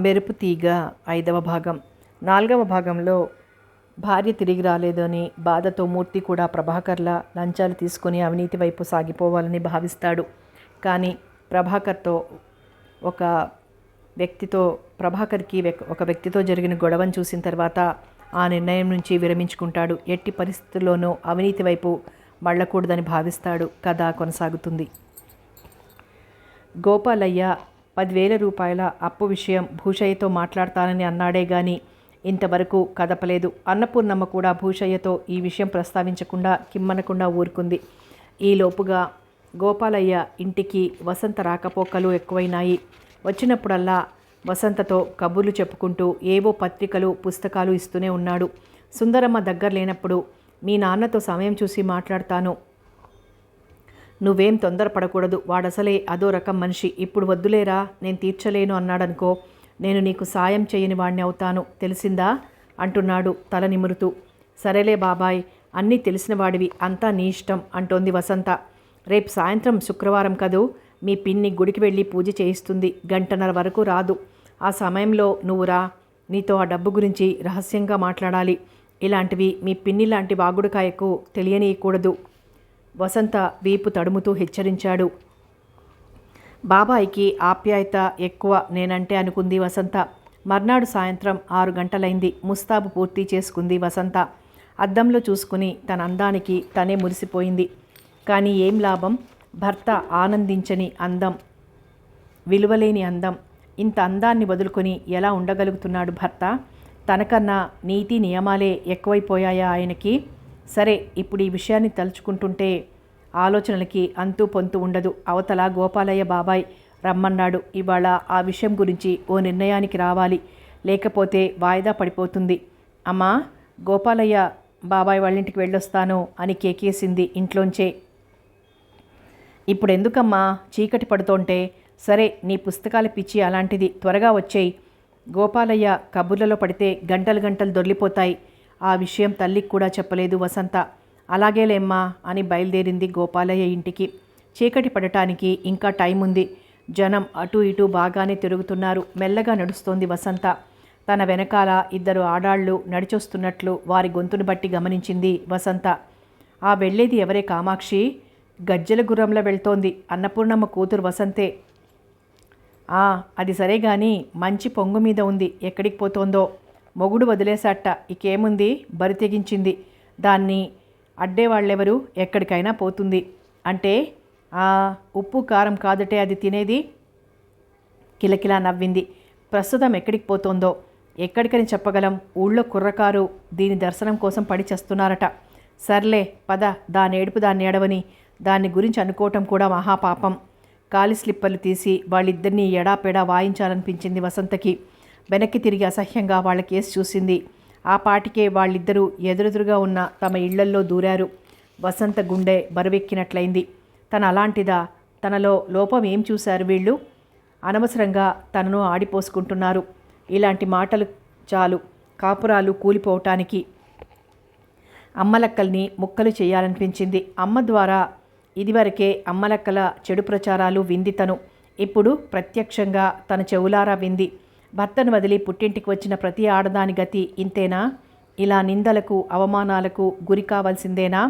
మెరుపు తీగ 5వ భాగం. 4వ భాగంలో భార్య తిరిగి రాలేదని బాధతో మూర్తి కూడా ప్రభాకర్లా లంచాలు తీసుకుని అవినీతి వైపు సాగిపోవాలని భావిస్తాడు. కానీ ప్రభాకర్కి ఒక వ్యక్తితో జరిగిన గొడవను చూసిన తర్వాత ఆ నిర్ణయం నుంచి విరమించుకుంటాడు. ఎట్టి పరిస్థితుల్లోనూ అవినీతి వైపు మళ్ళకూడదని భావిస్తాడు. కథ కొనసాగుతుంది. గోపాలయ్య 10,000 రూపాయల అప్పు విషయం భూషయ్యతో మాట్లాడతానని అన్నాడే గాని ఇంతవరకు కదపలేదు. అన్నపూర్ణమ్మ కూడా భూషయ్యతో ఈ విషయం ప్రస్తావించకుండా కిమ్మనకుండా ఊరుకుంది. ఈలోపుగా గోపాలయ్య ఇంటికి వసంత రాకపోకలు ఎక్కువైనాయి. వచ్చినప్పుడల్లా వసంతతో కబుర్లు చెప్పుకుంటూ ఏవో పత్రికలు పుస్తకాలు ఇస్తూనే ఉన్నాడు. సుందరమ్మ దగ్గర లేనప్పుడు మీ నాన్నతో సమయం చూసి మాట్లాడతాను, నువ్వేం తొందరపడకూడదు, వాడసలే అదో రకం మనిషి, ఇప్పుడు వద్దులేరా, నేను తీర్చలేను అన్నాడనుకో, నేను నీకు సాయం చేయని వాడిని అవుతాను, తెలిసిందా అంటున్నాడు తల నిమురుతూ. సరేలే బాబాయ్, అన్నీ తెలిసిన వాడివి, అంతా నీ ఇష్టం అంటోంది వసంత. రేపు సాయంత్రం శుక్రవారం కదూ, మీ పిన్ని గుడికి వెళ్ళి పూజ చేయిస్తుంది, 1:30 వరకు రాదు. ఆ సమయంలో నువ్వు రా, నీతో ఆ డబ్బు గురించి రహస్యంగా మాట్లాడాలి. ఇలాంటివి మీ పిన్ని లాంటి వాగుడుకాయకు తెలియనీయకూడదు. వసంత వీపు తడుముతూ హెచ్చరించాడు. బాబాయికి ఆప్యాయత ఎక్కువ నేనంటే అనుకుంది వసంత. మర్నాడు సాయంత్రం 6 గంటలైంది. ముస్తాబు పూర్తి చేసుకుంది వసంత. అద్దంలో చూసుకుని తన అందానికి తనే మురిసిపోయింది. కానీ ఏం లాభం, భర్త ఆనందించని అందం, విలువలేని అందం. ఇంత అందాన్ని వదులుకొని ఎలా ఉండగలుగుతున్నాడు భర్త? తనకన్నా నీతి నియమాలే ఎక్కువైపోయాయా ఆయనకి? సరే, ఇప్పుడు ఈ విషయాన్ని తలుచుకుంటుంటే ఆలోచనలకి అంతూ పొంతు ఉండదు. అవతల గోపాలయ్య బాబాయ్ రమ్మన్నాడు. ఇవాళ ఆ విషయం గురించి ఓ నిర్ణయానికి రావాలి, లేకపోతే వాయిదా పడిపోతుంది. అమ్మా, గోపాలయ్య బాబాయ్ వాళ్ళింటికి వెళ్ళొస్తాను అని కేకేసింది ఇంట్లోంచే. ఇప్పుడెందుకమ్మా, చీకటి పడుతోంటే? సరే, నీ పుస్తకాల పిచ్చి అలాంటిది, త్వరగా వచ్చేయి. గోపాలయ్య కబుర్లలో పడితే గంటలు గంటలు దొర్లిపోతాయి. ఆ విషయం తల్లికి కూడా చెప్పలేదు వసంత. అలాగేలేమ్మా అని బయలుదేరింది గోపాలయ్య ఇంటికి. చీకటి పడటానికి ఇంకా టైం ఉంది. జనం అటు ఇటు బాగానే తిరుగుతున్నారు. మెల్లగా నడుస్తోంది వసంత. తన వెనకాల 2 ఆడాళ్ళు నడిచొస్తున్నట్లు వారి గొంతును బట్టి గమనించింది వసంత. ఆ వెళ్ళేది ఎవరే కామాక్షి? గజ్జెల గుర్రంలో వెళ్తోంది. అన్నపూర్ణమ్మ కూతురు వసంతే. అది సరే గాని మంచి పొంగు మీద ఉంది, ఎక్కడికి పోతోందో. మొగుడు వదిలేశాట, ఇకేముంది, బరి తెగించింది. దాన్ని అడ్డేవాళ్ళెవరు, ఎక్కడికైనా పోతుంది. అంటే ఉప్పు కారం కాదటే అది తినేది. కిలకిలా నవ్వింది. ప్రస్తుతం ఎక్కడికి పోతోందో? ఎక్కడికని చెప్పగలం, ఊళ్ళో కుర్రకారు దీని దర్శనం కోసం పడి చేస్తున్నారట. సర్లే పద, దాని ఏడుపు దాన్ని ఏడవని, దాన్ని గురించి అనుకోవటం కూడా మహాపాపం. కాలి స్లిప్పర్లు తీసి వాళ్ళిద్దరినీ ఎడాపెడా వాయించాలనిపించింది వసంతకి. వెనక్కి తిరిగి అసహ్యంగా వాళ్ళ కేసు చూసింది. ఆ పాటికే వాళ్ళిద్దరూ ఎదురెదురుగా ఉన్న తమ ఇళ్లల్లో దూరారు. వసంత గుండె బరువెక్కినట్లయింది. తన అలాంటిదా? తనలో లోపం ఏం చూశారు వీళ్ళు? అనవసరంగా తనను ఆడిపోసుకుంటున్నారు. ఇలాంటి మాటలు చాలు కాపురాలు కూలిపోవటానికి. అమ్మలక్కల్ని ముక్కలు చేయాలనిపించింది. అమ్మ ద్వారా ఇదివరకే అమ్మలక్కల చెడు ప్రచారాలు వింది తను. ఇప్పుడు ప్రత్యక్షంగా తన చెవులారా వింది. భర్తను వదిలి పుట్టింటికి వచ్చిన ప్రతి ఆడదాని గతి ఇంతేనా? ఇలా నిందలకు అవమానాలకు గురి కావాల్సిందేనా?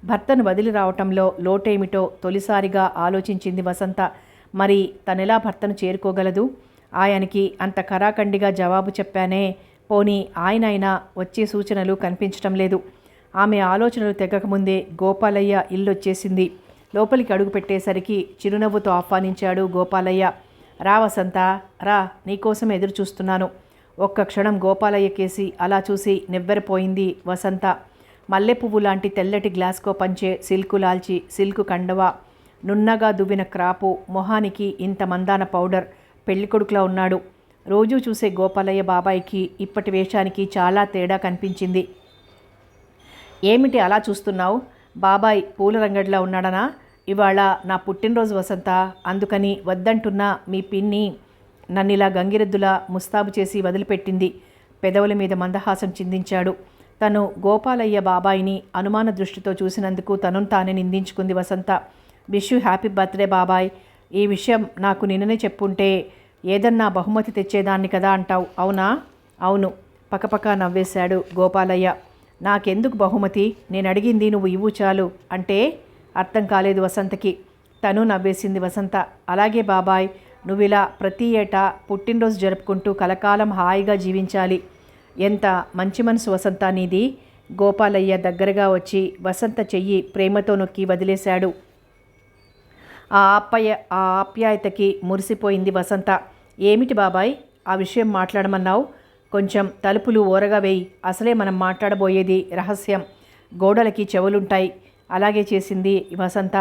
భర్తను వదిలి రావటంలో లోటేమిటో తొలిసారిగా ఆలోచించింది వసంత. మరి తనెలా భర్తను చేరుకోగలదు? ఆయనకి అంత కరాఖండిగా జవాబు చెప్పానే, పోనీ ఆయనైనా వచ్చే సూచనలు కనిపించటం లేదు. ఆమె ఆలోచనలు తెగకముందే గోపాలయ్య ఇల్లొచ్చేసింది. లోపలికి అడుగు పెట్టేసరికి చిరునవ్వుతో ఆహ్వానించాడు గోపాలయ్య. రా వసంత, రా, నీకోసం ఎదురు చూస్తున్నాను. ఒక్క క్షణం గోపాలయ్య కేసి అలా చూసి నివ్వెరపోయింది వసంత. మల్లెపువ్వు లాంటి తెల్లటి గ్లాస్కో పంచే, సిల్కు లాల్చి, సిల్కు కండవా, నున్నగా దువ్విన క్రాపు, మొహానికి ఇంత మందాన పౌడర్, పెళ్ళికొడుకులా ఉన్నాడు. రోజూ చూసే గోపాలయ్య బాబాయికి ఇప్పటి వేషానికి చాలా తేడా కనిపించింది. ఏమిటి అలా చూస్తున్నావు? బాబాయ్ పూల రంగడిలా ఉన్నాడనా? ఇవాళ నా పుట్టినరోజు వసంత, అందుకని వద్దంటున్నా మీ పిన్ని నన్నిలా గంగిరెద్దులా ముస్తాబు చేసి వదిలిపెట్టింది. పెదవుల మీద మందహాసం చిందించాడు. తను గోపాలయ్య బాబాయిని అనుమాన దృష్టితో చూసినందుకు తనను తానే నిందించుకుంది వసంత. విష్ యూ హ్యాపీ బర్త్డే బాబాయ్. ఈ విషయం నాకు నిన్ననే చెప్పుంటే ఏదన్నా బహుమతి తెచ్చేదాన్ని కదా అంటావు, అవునా? అవును, పకపక నవ్వేశాడు గోపాలయ్య. నాకెందుకు బహుమతి? నేను అడిగింది నువ్వు ఇవ్వు చాలు. అంటే అర్థం కాలేదు వసంతకి. తను నవ్వేసింది వసంత. అలాగే బాబాయ్, నువ్విలా ప్రతి ఏటా పుట్టినరోజు జరుపుకుంటూ కలకాలం హాయిగా జీవించాలి. ఎంత మంచి మనసు వసంత నీది. గోపాలయ్య దగ్గరగా వచ్చి వసంత చెయ్యి ప్రేమతో నొక్కి వదిలేశాడు. ఆ ఆప్యాయతకి మురిసిపోయింది వసంత. ఏమిటి బాబాయ్, ఆ విషయం మాట్లాడమన్నావు? కొంచెం తలుపులు ఓరగా వేయి. అసలే మనం మాట్లాడబోయేది రహస్యం. గోడలకి చెవులుంటాయి. అలాగే చేసింది వసంత.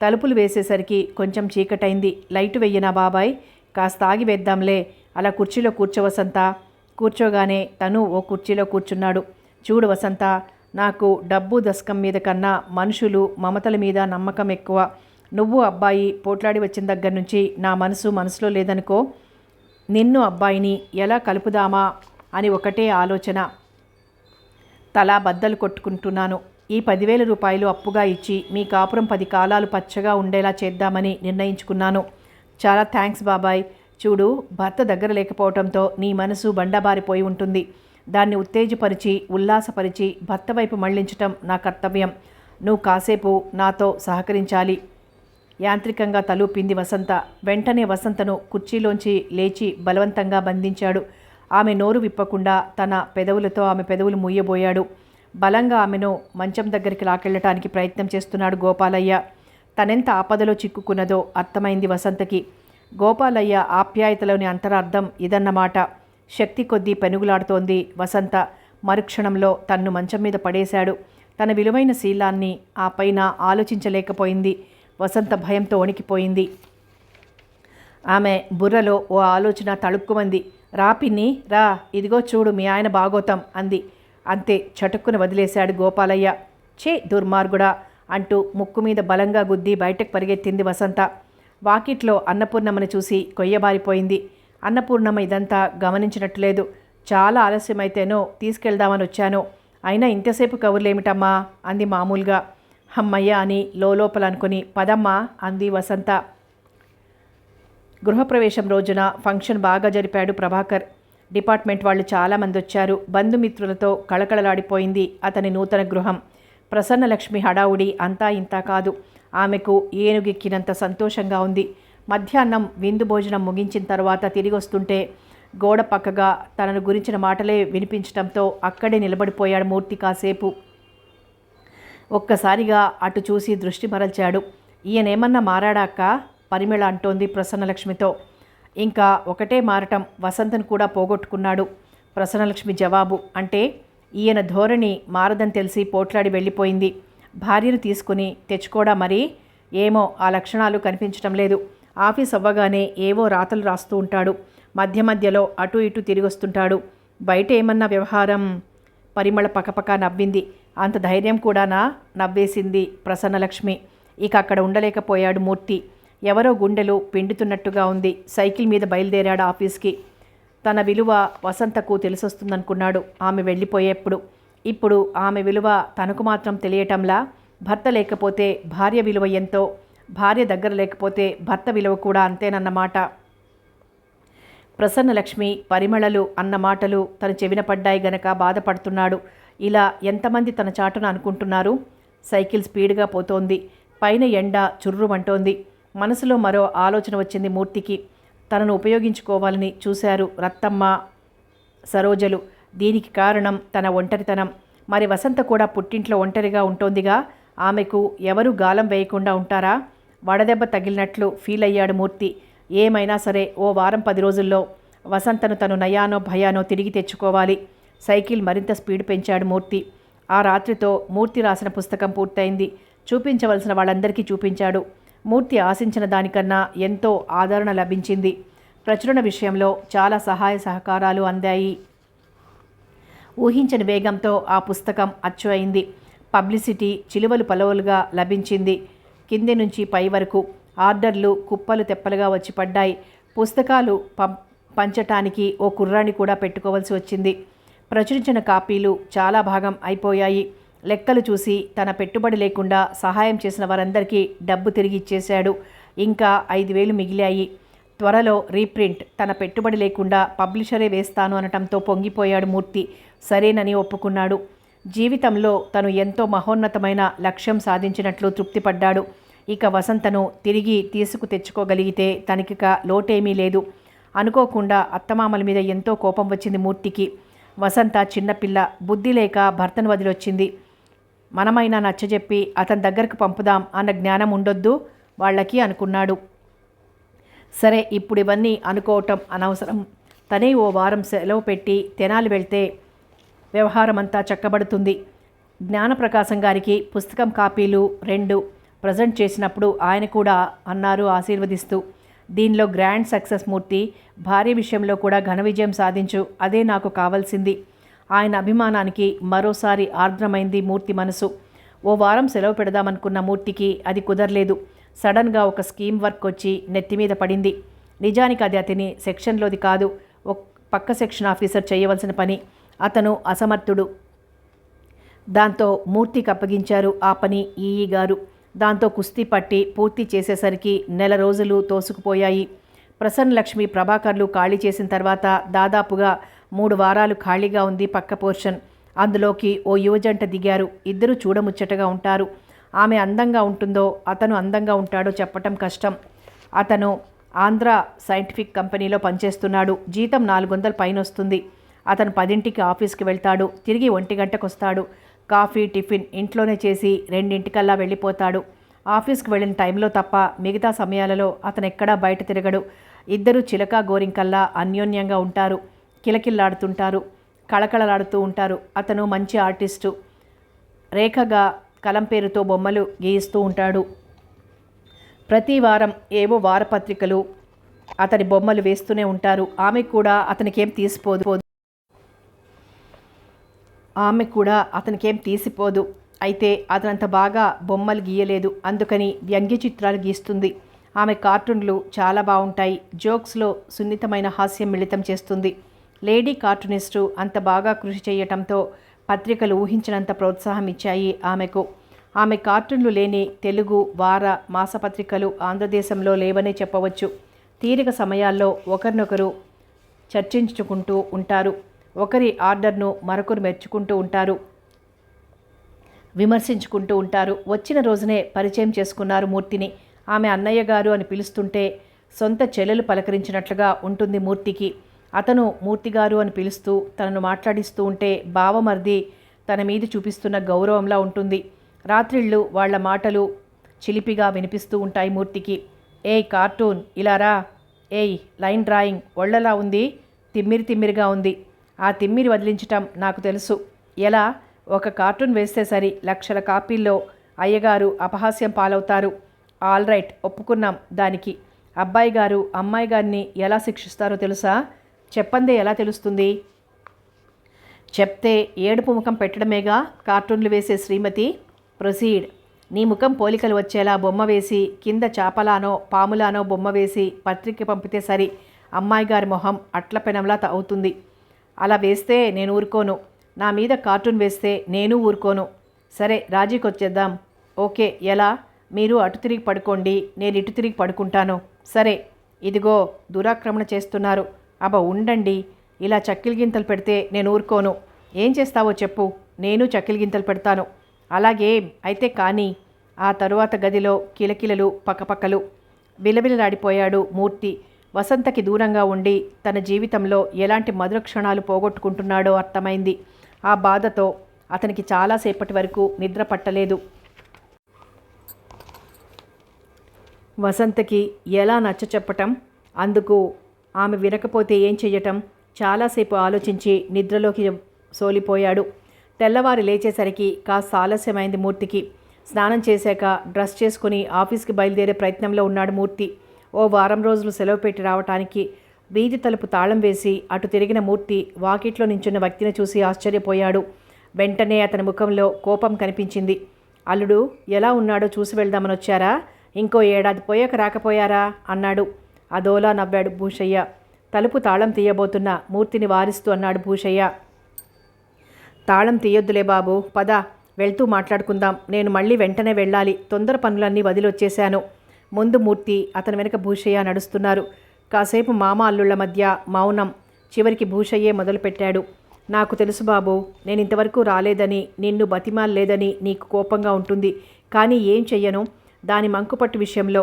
తలుపులు వేసేసరికి కొంచెం చీకటైంది. లైటు వెయ్యనా బాబాయ్? కాస్త ఆగి వేద్దాంలే. అలా కుర్చీలో కూర్చో వసంత. కూర్చోగానే తను ఓ కుర్చీలో కూర్చున్నాడు. చూడు వసంత, నాకు డబ్బు దశకం మీద కన్నా మనుషులు మమతల మీద నమ్మకం ఎక్కువ. నువ్వు అబ్బాయి పోట్లాడి వచ్చిన దగ్గర నుంచి నా మనసులో లేదనుకో. నిన్ను అబ్బాయిని ఎలా కలుపుదామా అని ఒకటే ఆలోచన. తలా బద్దలు కొట్టుకుంటున్నాను. ఈ 10,000 రూపాయలు అప్పుగా ఇచ్చి మీ కాపురం 10 కాలాలు పచ్చగా ఉండేలా చేద్దామని నిర్ణయించుకున్నాను. చాలా థ్యాంక్స్ బాబాయ్. చూడు, భర్త దగ్గర లేకపోవడంతో నీ మనసు బండబారిపోయి ఉంటుంది. దాన్ని ఉత్తేజపరిచి ఉల్లాసపరిచి భర్త వైపు మళ్లించటం నా కర్తవ్యం. నువ్వు కాసేపు నాతో సహకరించాలి. యాంత్రికంగా తలూపింది వసంత. వెంటనే వసంతను కుర్చీలోంచి లేచి బలవంతంగా బంధించాడు. ఆమె నోరు విప్పకుండా తన పెదవులతో ఆమె పెదవులు మూయబోయాడు. బలంగా ఆమెను మంచం దగ్గరికి లాకెళ్లటానికి ప్రయత్నం చేస్తున్నాడు గోపాలయ్య. తనెంత ఆపదలో చిక్కుకున్నదో అర్థమైంది వసంతకి. గోపాలయ్య ఆప్యాయతలోని అంతరార్థం ఇదన్నమాట. శక్తి కొద్దీ పెనుగులాడుతోంది వసంత. మరుక్షణంలో తన్ను మంచం మీద పడేశాడు. తన విలువైన శీలాన్ని ఆ పైన ఆలోచించలేకపోయింది. వసంత భయంతో వణికిపోయింది. ఆమె బుర్రలో ఓ ఆలోచన తళుక్కుమంది. రా పిన్ని రా, ఇదిగో చూడు మీ ఆయన బాగోతం అంది. అంతే, చటుక్కున వదిలేశాడు గోపాలయ్య. ఛే దుర్మార్గుడా అంటూ ముక్కు మీద బలంగా గుద్ది బయటకు పరిగెత్తింది వసంత. వాకిట్లో అన్నపూర్ణమ్మని చూసి కొయ్యబారిపోయింది. అన్నపూర్ణమ్మ ఇదంతా గమనించినట్లేదు. చాలా ఆలస్యమైతేనో తీసుకెళ్దామని వచ్చాను. అయినా ఇంతసేపు కబుర్లేమిటమ్మా అంది మామూలుగా. హమ్మయ్య అని లోపల అనుకుని పదమ్మా అంది వసంత. గృహప్రవేశం రోజున ఫంక్షన్ బాగా జరిపాడు ప్రభాకర్. డిపార్ట్మెంట్ వాళ్ళు చాలామంది వచ్చారు. బంధుమిత్రులతో కళకళలాడిపోయింది అతని నూతన గృహం. ప్రసన్నలక్ష్మి హడావుడి అంతా ఇంతా కాదు. ఆమెకు ఏనుగెక్కినంత సంతోషంగా ఉంది. మధ్యాహ్నం విందు భోజనం ముగించిన తర్వాత తిరిగి వస్తుంటే గోడ పక్కగా తనను గురించిన మాటలే వినిపించడంతో అక్కడే నిలబడిపోయాడు మూర్తి కాసేపు. ఒక్కసారిగా అటు చూసి దృష్టి మరల్చాడు. ఈయనేమన్నా మారాడాక? పరిమళ అంటోంది ప్రసన్నలక్ష్మితో. ఇంకా ఒకటే మారటం, వసంతను కూడా పోగొట్టుకున్నాడు. ప్రసన్నలక్ష్మి జవాబు. అంటే ఈయన ధోరణి మారదని తెలిసి పోట్లాడి వెళ్ళిపోయింది. భార్యను తీసుకుని తెచ్చుకోడా మరి? ఏమో, ఆ లక్షణాలు కనిపించటం లేదు. ఆఫీస్ అవ్వగానే ఏవో రాతలు రాస్తూ ఉంటాడు. మధ్య మధ్యలో అటు ఇటు తిరిగొస్తుంటాడు. బయట ఏమన్నా వ్యవహారం? పరిమళ పకపక నవ్వింది. అంత ధైర్యం కూడానా? నవ్వేసింది ప్రసన్నలక్ష్మి. ఇక అక్కడ ఉండలేకపోయాడు మూర్తి. ఎవరో గుండెలు పిండుతున్నట్టుగా ఉంది. సైకిల్ మీద బయలుదేరాడు ఆఫీస్కి. తన విలువ వసంతకు తెలిసొస్తుందనుకున్నాడు ఆమె వెళ్ళిపోయేప్పుడు. ఇప్పుడు ఆమె విలువ తనకు మాత్రం తెలియటంలా. భర్త లేకపోతే భార్య విలువ ఎంతో, భార్య దగ్గర లేకపోతే భర్త విలువ కూడా అంతేనన్నమాట. ప్రసన్నలక్ష్మి పరిమళలు అన్న మాటలు తన చెవిన పడ్డాయి గనక బాధపడుతున్నాడు. ఇలా ఎంతమంది తన చాటున అనుకుంటున్నారు? సైకిల్ స్పీడ్గా పోతోంది. పైన ఎండ చుర్రుమంటోంది. మనసులో మరో ఆలోచన వచ్చింది మూర్తికి. తనను ఉపయోగించుకోవాలని చూశారు రత్తమ్మ, సరోజలు. దీనికి కారణం తన ఒంటరితనం. మరి వసంత కూడా పుట్టింట్లో ఒంటరిగా ఉంటోందిగా. ఆమెకు ఎవరూ గాలం వేయకుండా ఉంటారా? వడదెబ్బ తగిలినట్లు ఫీల్ అయ్యాడు మూర్తి. ఏమైనా సరే ఓ వారం 10 రోజుల్లో వసంతను తను నయానో భయానో తిరిగి తెచ్చుకోవాలి. సైకిల్ మరింత స్పీడ్ పెంచాడు మూర్తి. ఆ రాత్రితో మూర్తి రాసిన పుస్తకం పూర్తయింది. చూపించవలసిన వాళ్ళందరికీ చూపించాడు. మూర్తి ఆశించిన దానికన్నా ఎంతో ఆదరణ లభించింది. ప్రచురణ విషయంలో చాలా సహాయ సహకారాలు అందాయి. ఊహించని వేగంతో ఆ పుస్తకం అచ్చు అయింది. పబ్లిసిటీ చిలువలు పలువలుగా లభించింది. కింది నుంచి పై వరకు ఆర్డర్లు కుప్పలు తెప్పలుగా వచ్చి పడ్డాయి. పుస్తకాలు పంచటానికి ఓ కుర్రాన్ని కూడా పెట్టుకోవాల్సి వచ్చింది. ప్రచురించిన కాపీలు చాలా భాగం అయిపోయాయి. లెక్కలు చూసి తన పెట్టుబడి లేకుండా సహాయం చేసిన వారందరికీ డబ్బు తిరిగి ఇచ్చేశాడు. ఇంకా 5,000 మిగిలాయి. త్వరలో రీప్రింట్, తన పెట్టుబడి లేకుండా పబ్లిషరే వేస్తాను అనటంతో పొంగిపోయాడు మూర్తి. సరేనని ఒప్పుకున్నాడు. జీవితంలో తను ఎంతో మహోన్నతమైన లక్ష్యం సాధించినట్లు తృప్తిపడ్డాడు. ఇక వసంతను తిరిగి తీసుకు తెచ్చుకోగలిగితే తనకిక లోటేమీ లేదు. అనుకోకుండా అత్తమామల మీద ఎంతో కోపం వచ్చింది మూర్తికి. వసంత చిన్నపిల్ల, బుద్ధి లేక భర్తను వదిలొచ్చింది. మనమైనా నచ్చజెప్పి అతని దగ్గరకు పంపుదాం అన్న జ్ఞానం ఉండొద్దు వాళ్ళకి అనుకున్నాడు. సరే, ఇప్పుడు ఇవన్నీ అనుకోవటం అనవసరం. తనే ఓ వారం సెలవు పెట్టి తెనాలి వెళ్తే వ్యవహారం అంతా చక్కబడుతుంది. జ్ఞానప్రకాశం గారికి పుస్తకం కాపీలు 2 ప్రజెంట్ చేసినప్పుడు ఆయన కూడా అన్నారు ఆశీర్వదిస్తూ, దీనిలో గ్రాండ్ సక్సెస్ మూర్తి, భార్య విషయంలో కూడా ఘన విజయం సాధించు, అదే నాకు కావాల్సింది. ఆయన అభిమానానికి మరోసారి ఆర్ద్రమైంది మూర్తి మనసు. ఓ వారం సెలవు పెడదామనుకున్న మూర్తికి అది కుదరలేదు. సడన్గా ఒక స్కీమ్ వర్క్ వచ్చి నెత్తిమీద పడింది. నిజానికి అది అతని సెక్షన్లోది కాదు, పక్క సెక్షన్ ఆఫీసర్ చేయవలసిన పని. అతను అసమర్థుడు. దాంతో మూర్తికి అప్పగించారు ఆ పని ఈఈ గారు. దాంతో కుస్తీ పట్టి పూర్తి చేసేసరికి నెల రోజులు తోసుకుపోయాయి. ప్రసన్నలక్ష్మి, ప్రభాకర్లు ఖాళీ చేసిన తర్వాత దాదాపుగా 3 వారాలు ఖాళీగా ఉంది పక్క పోర్షన్. అందులోకి ఓ యువజంట దిగారు. ఇద్దరు చూడముచ్చటగా ఉంటారు. ఆమె అందంగా ఉంటుందో అతను అందంగా ఉంటాడో చెప్పటం కష్టం. అతను ఆంధ్ర సైంటిఫిక్ కంపెనీలో పనిచేస్తున్నాడు. జీతం 400 పైన వస్తుంది. అతను 10ంటికి ఆఫీస్కి వెళ్తాడు. తిరిగి 1 గంటకు వస్తాడు. కాఫీ, టిఫిన్ ఇంట్లోనే చేసి 2ంటికల్లా వెళ్ళిపోతాడు. ఆఫీస్కి వెళ్ళిన టైంలో తప్ప మిగతా సమయాలలో అతను ఎక్కడా బయట తిరగడు. ఇద్దరు చిలక గోరింకల్లా అన్యోన్యంగా ఉంటారు. కిలకిల్లాడుతుంటారు, కళకళలాడుతూ ఉంటారు. అతను మంచి ఆర్టిస్టు. రేఖగా కలం పేరుతో బొమ్మలు గీయిస్తూ ఉంటాడు. ప్రతి వారం ఏవో వారపత్రికలు అతని బొమ్మలు వేస్తూనే ఉంటారు. ఆమె కూడా అతనికేం తీసిపోదు. అయితే అతనంత బాగా బొమ్మలు గీయలేదు. అందుకని వ్యంగ్య చిత్రాలు గీస్తుంది. ఆమె కార్టూన్లు చాలా బాగుంటాయి. జోక్స్లో సున్నితమైన హాస్యం మిళితం చేస్తుంది. లేడీ కార్టూనిస్టు అంత బాగా కృషి చేయటంతో పత్రికలు ఊహించినంత ప్రోత్సాహం ఇచ్చాయి ఆమెకు. ఆమె కార్టూన్లు లేని తెలుగు వార మాసపత్రికలు ఆంధ్రదేశంలో లేవనే చెప్పవచ్చు. తీరిక సమయాల్లో ఒకరినొకరు చర్చించుకుంటూ ఉంటారు. ఒకరి ఆర్డర్ను మరొకరు మెచ్చుకుంటూ ఉంటారు, విమర్శించుకుంటూ ఉంటారు. వచ్చిన రోజునే పరిచయం చేసుకున్నారు మూర్తిని. ఆమె అన్నయ్య గారు అని పిలుస్తుంటే సొంత చెల్లెలు పలకరించినట్లుగా ఉంటుంది మూర్తికి. అతను మూర్తిగారు అని పిలుస్తూ తనను మాట్లాడిస్తూ ఉంటే బావమర్ది తన మీద చూపిస్తున్న గౌరవంలా ఉంటుంది. రాత్రిళ్ళు వాళ్ల మాటలు చిలిపిగా వినిపిస్తూ ఉంటాయి మూర్తికి. ఏయ్ కార్టూన్ ఇలారా, ఏయ్ లైన్ డ్రాయింగ్ ఒళ్ళలా ఉంది, తిమ్మిరిగా ఉంది. ఆ తిమ్మిరి వదిలించటం నాకు తెలుసు. ఎలా? ఒక కార్టూన్ వేస్తే సరి, లక్షల కాపీల్లో అయ్యగారు అపహాస్యం పాలవుతారు. ఆల్ రైట్, ఒప్పుకున్నాం దానికి. అబ్బాయి గారు అమ్మాయి గారిని ఎలా శిక్షిస్తారో తెలుసా? చెప్పందే ఎలా తెలుస్తుంది? చెప్తే ఏడుపు ముఖం పెట్టడమేగా కార్టూన్లు వేసే శ్రీమతి. ప్రొసీడ్. నీ ముఖం పోలికలు వచ్చేలా బొమ్మ వేసి, కింద చాపలానో పాములానో బొమ్మ వేసి పత్రిక పంపితే సరి. అమ్మాయి గారి మొహం అట్ల పెనంలా అవుతుంది. అలా వేస్తే నేను ఊరుకోను. నా మీద కార్టూన్ వేస్తే నేను ఊరుకోను. సరే, రాజీకి వచ్చేద్దాం. ఓకే, ఎలా? మీరు అటు తిరిగి పడుకోండి, నేను ఇటు తిరిగి పడుకుంటాను. సరే. ఇదిగో దురాక్రమణ చేస్తున్నారు. అబ్బా ఉండండి. ఇలా చక్కిలి గింతలు పెడితే నేను ఊరుకోను. ఏం చేస్తావో చెప్పు, నేను చక్కిలి గింతలు పెడతాను. అలాగే అయితే కానీ. ఆ తరువాత గదిలో కిలకిలలు, పకపకలు. బిలబిలలాడిపోయాడు మూర్తి. వసంతకి దూరంగా ఉండి తన జీవితంలో ఎలాంటి మధుర క్షణాలు పోగొట్టుకుంటున్నాడో అర్థమైంది. ఆ బాధతో అతనికి చాలాసేపటి వరకు నిద్ర పట్టలేదు. వసంతకి ఎలా నచ్చ చెప్పటం, అందుకు ఆమె వినకపోతే ఏం చెయ్యటం? చాలాసేపు ఆలోచించి నిద్రలోకి సోలిపోయాడు. తెల్లవారి లేచేసరికి కాస్త ఆలస్యమైంది మూర్తికి. స్నానం చేశాక డ్రెస్ చేసుకుని ఆఫీస్కి బయలుదేరే ప్రయత్నంలో ఉన్నాడు మూర్తి. ఓ వారం రోజులు సెలవు పెట్టి రావటానికి వీధి తలుపు తాళం వేసి అటు తిరిగిన మూర్తి వాకిట్లో నించున్న వ్యక్తిని చూసి ఆశ్చర్యపోయాడు. వెంటనే అతని ముఖంలో కోపం కనిపించింది. అల్లుడు ఎలా ఉన్నాడో చూసి వెళ్దామని వచ్చారా? ఇంకో ఏడాది పోయాక రాకపోయారా అన్నాడు. అదోలా నవ్వాడు భూషయ్య. తలుపు తాళం తీయబోతున్న మూర్తిని వారిస్తూ అన్నాడు భూషయ్య. తాళం తీయొద్దులే బాబు, పద, వెళ్తూ మాట్లాడుకుందాం. నేను మళ్ళీ వెంటనే వెళ్ళాలి. తొందర పనులన్నీ వదిలొచ్చేశాను. ముందు మూర్తి, అతని వెనక భూషయ్య నడుస్తున్నారు. కాసేపు మామ అల్లుళ్ల మధ్య మౌనం. చివరికి భూషయ్యే మొదలుపెట్టాడు. నాకు తెలుసు బాబు, నేను ఇంతవరకు రాలేదని, నిన్ను బతిమాలలేదని నీకు కోపంగా ఉంటుంది. కానీ ఏం చెయ్యను. దాని మంకుపట్టు విషయంలో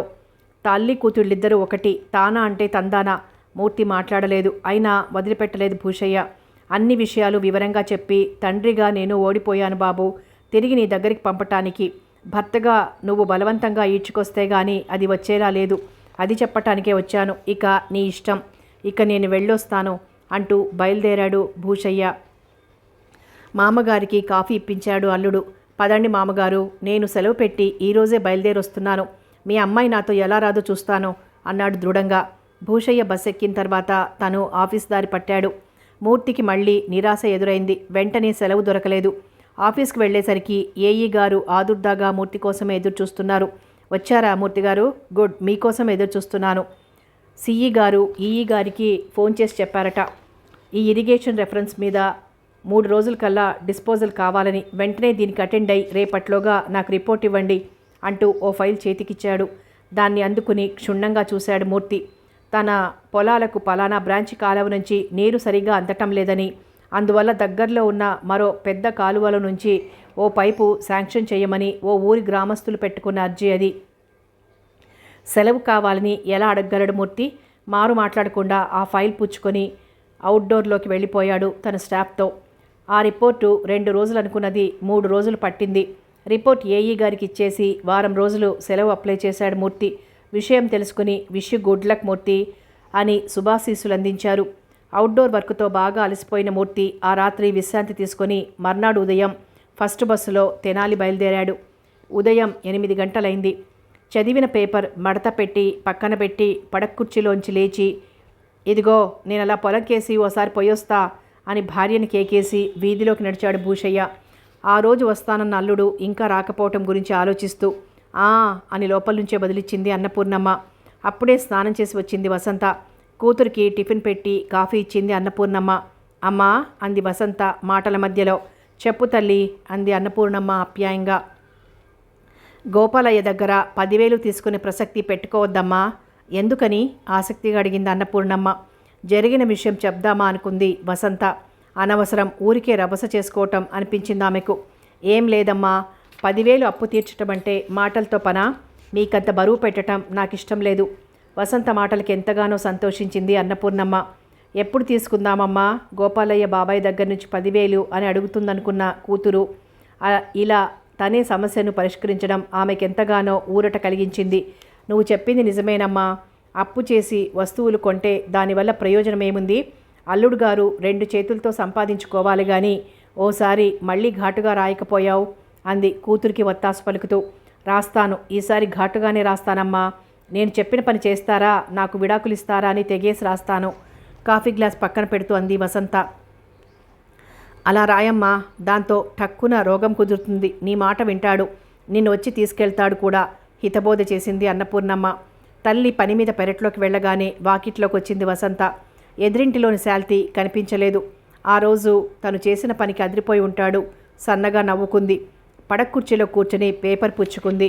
తల్లి కూతుళ్ళిద్దరూ ఒకటి, తానా అంటే తందానా. మూర్తి మాట్లాడలేదు. అయినా వదిలిపెట్టలేదు భూషయ్య. అన్ని విషయాలు వివరంగా చెప్పి, తండ్రిగా నేను ఓడిపోయాను బాబు, తిరిగి నీ దగ్గరికి పంపటానికి. భర్తగా నువ్వు బలవంతంగా ఈడ్చుకొస్తే గానీ అది వచ్చేలా లేదు. అది చెప్పటానికే వచ్చాను. ఇక నీ ఇష్టం. ఇక నేను వెళ్ళొస్తాను అంటూ బయలుదేరాడు భూషయ్య. మామగారికి కాఫీ ఇప్పించాడు అల్లుడు. పదండి మామగారు, నేను సెలవు పెట్టి ఈరోజే బయలుదేరొస్తున్నాను. మీ అమ్మాయి నాతో ఎలా రాదో చూస్తాను అన్నాడు దృఢంగా. భూషయ్య బస్ ఎక్కిన తర్వాత తను ఆఫీస్ దారి పట్టాడు. మూర్తికి మళ్ళీ నిరాశ ఎదురైంది. వెంటనే సెలవు దొరకలేదు. ఆఫీస్కి వెళ్ళేసరికి ఏఈ గారు ఆదుర్దాగా మూర్తి కోసమే ఎదురు చూస్తున్నారు. వచ్చారా మూర్తి గారు? గుడ్, మీకోసం ఎదురు చూస్తున్నాను. సిఈ గారు ఈఈ గారికి ఫోన్ చేసి చెప్పారట, ఈ ఇరిగేషన్ రెఫరెన్స్ మీద 3 రోజుల కల్లా డిస్పోజల్ కావాలని. వెంటనే దీనికి అటెండ్ అయి రేపట్లోగా నాకు రిపోర్ట్ ఇవ్వండి అంటూ ఓ ఫైల్ చేతికిచ్చాడు. దాన్ని అందుకుని క్షుణ్ణంగా చూశాడు మూర్తి. తన పొలాలకు పలానా బ్రాంచ్ కాలువ నుంచి నీరు సరిగా అందటం లేదని, అందువల్ల దగ్గరలో ఉన్న మరో పెద్ద కాలువల నుంచి ఓ పైపు శాంక్షన్ చేయమని ఓ ఊరి గ్రామస్తులు పెట్టుకున్న అర్జీ అది. సెలవు కావాలని ఎలా అడగగలడు మూర్తి? మారు మాట్లాడకుండా ఆ ఫైల్ పుచ్చుకొని అవుట్డోర్లోకి వెళ్ళిపోయాడు తన స్టాఫ్తో. ఆ రిపోర్టు 2 రోజులు అనుకున్నది 3 రోజులు పట్టింది. రిపోర్ట్ ఏఈ గారికి ఇచ్చేసి వారం రోజులు సెలవు అప్లై చేశాడు మూర్తి. విషయం తెలుసుకుని విష్ యు గుడ్ లక్ మూర్తి అని శుభాశీస్సులు అందించారు. అవుట్డోర్ వర్క్తో బాగా అలసిపోయిన మూర్తి ఆ రాత్రి విశ్రాంతి తీసుకొని మర్నాడు ఉదయం ఫస్ట్ బస్సులో తెనాలి బయలుదేరాడు. ఉదయం 8 గంటలైంది. చదివిన పేపర్ మడత పెట్టి పక్కన పెట్టి పడక్కుర్చీలోంచి లేచి, ఇదిగో నేను అలా పొలం కేసి ఓసారి పోయొస్తా అని భార్యని కేకేసి వీధిలోకి నడిచాడు భూషయ్య. ఆ రోజు వస్తానన్న అల్లుడు ఇంకా రాకపోవటం గురించి ఆలోచిస్తూ అని లోపల నుంచే బదిలిచ్చింది అన్నపూర్ణమ్మ. అప్పుడే స్నానం చేసి వచ్చింది వసంత. కూతురికి టిఫిన్ పెట్టి కాఫీ ఇచ్చింది అన్నపూర్ణమ్మ. అమ్మా అంది వసంత మాటల మధ్యలో. చెప్పు తల్లి అంది అన్నపూర్ణమ్మ ఆప్యాయంగా. గోపాలయ్య దగ్గర 10,000 తీసుకునే ప్రసక్తి పెట్టుకోవద్దమ్మా. ఎందుకని ఆసక్తిగా అడిగింది అన్నపూర్ణమ్మ. జరిగిన విషయం చెప్దామా అనుకుంది వసంత. అనవసరం ఊరికే రభస చేసుకోవటం అనిపించింది ఆమెకు. ఏం లేదమ్మా, 10,000 అప్పు తీర్చటం అంటే మాటలతో పనా? మీకంత బరువు పెట్టడం నాకు ఇష్టం లేదు. వసంత మాటలకి ఎంతగానో సంతోషించింది అన్నపూర్ణమ్మ. ఎప్పుడు తీసుకుందామమ్మా? గోపాలయ్య బాబాయ్ దగ్గర నుంచి 10,000 అని అడుగుతుందనుకున్న కూతురు ఇలా తనే సమస్యను పరిష్కరించడం ఆమెకెంతగానో ఊరట కలిగించింది. నువ్వు చెప్పింది నిజమేనమ్మా. అప్పు చేసి వస్తువులు కొంటే దానివల్ల ప్రయోజనం ఏముంది? అల్లుడు గారు 2 చేతులతో సంపాదించుకోవాలి కానీ ఓసారి మళ్ళీ ఘాటుగా రాయకపోయావు అంది కూతురికి వత్తాసు పలుకుతూ. రాస్తాను, ఈసారి ఘాటుగానే రాస్తానమ్మా. నేను చెప్పిన పని చేస్తారా, నాకు విడాకులు ఇస్తారా అని తెగేసి రాస్తాను. కాఫీ గ్లాస్ పక్కన పెడుతూ అంది వసంత. అలా రాయమ్మా, దాంతో ఠక్కున రోగం కుదురుతుంది. నీ మాట వింటాడు, నిన్ను వచ్చి తీసుకెళ్తాడు కూడా హితబోధ చేసింది అన్నపూర్ణమ్మ. తల్లి పని మీద పెరట్లోకి వెళ్ళగానే వాకిట్లోకి వచ్చింది వసంత. ఎదురింటిలోని శాల్తీ కనిపించలేదు. ఆ రోజు తను చేసిన పనికి అదిరిపోయి ఉంటాడు. సన్నగా నవ్వుకుంది. పడక్కుర్చీలో కూర్చొని పేపర్ పుచ్చుకుంది.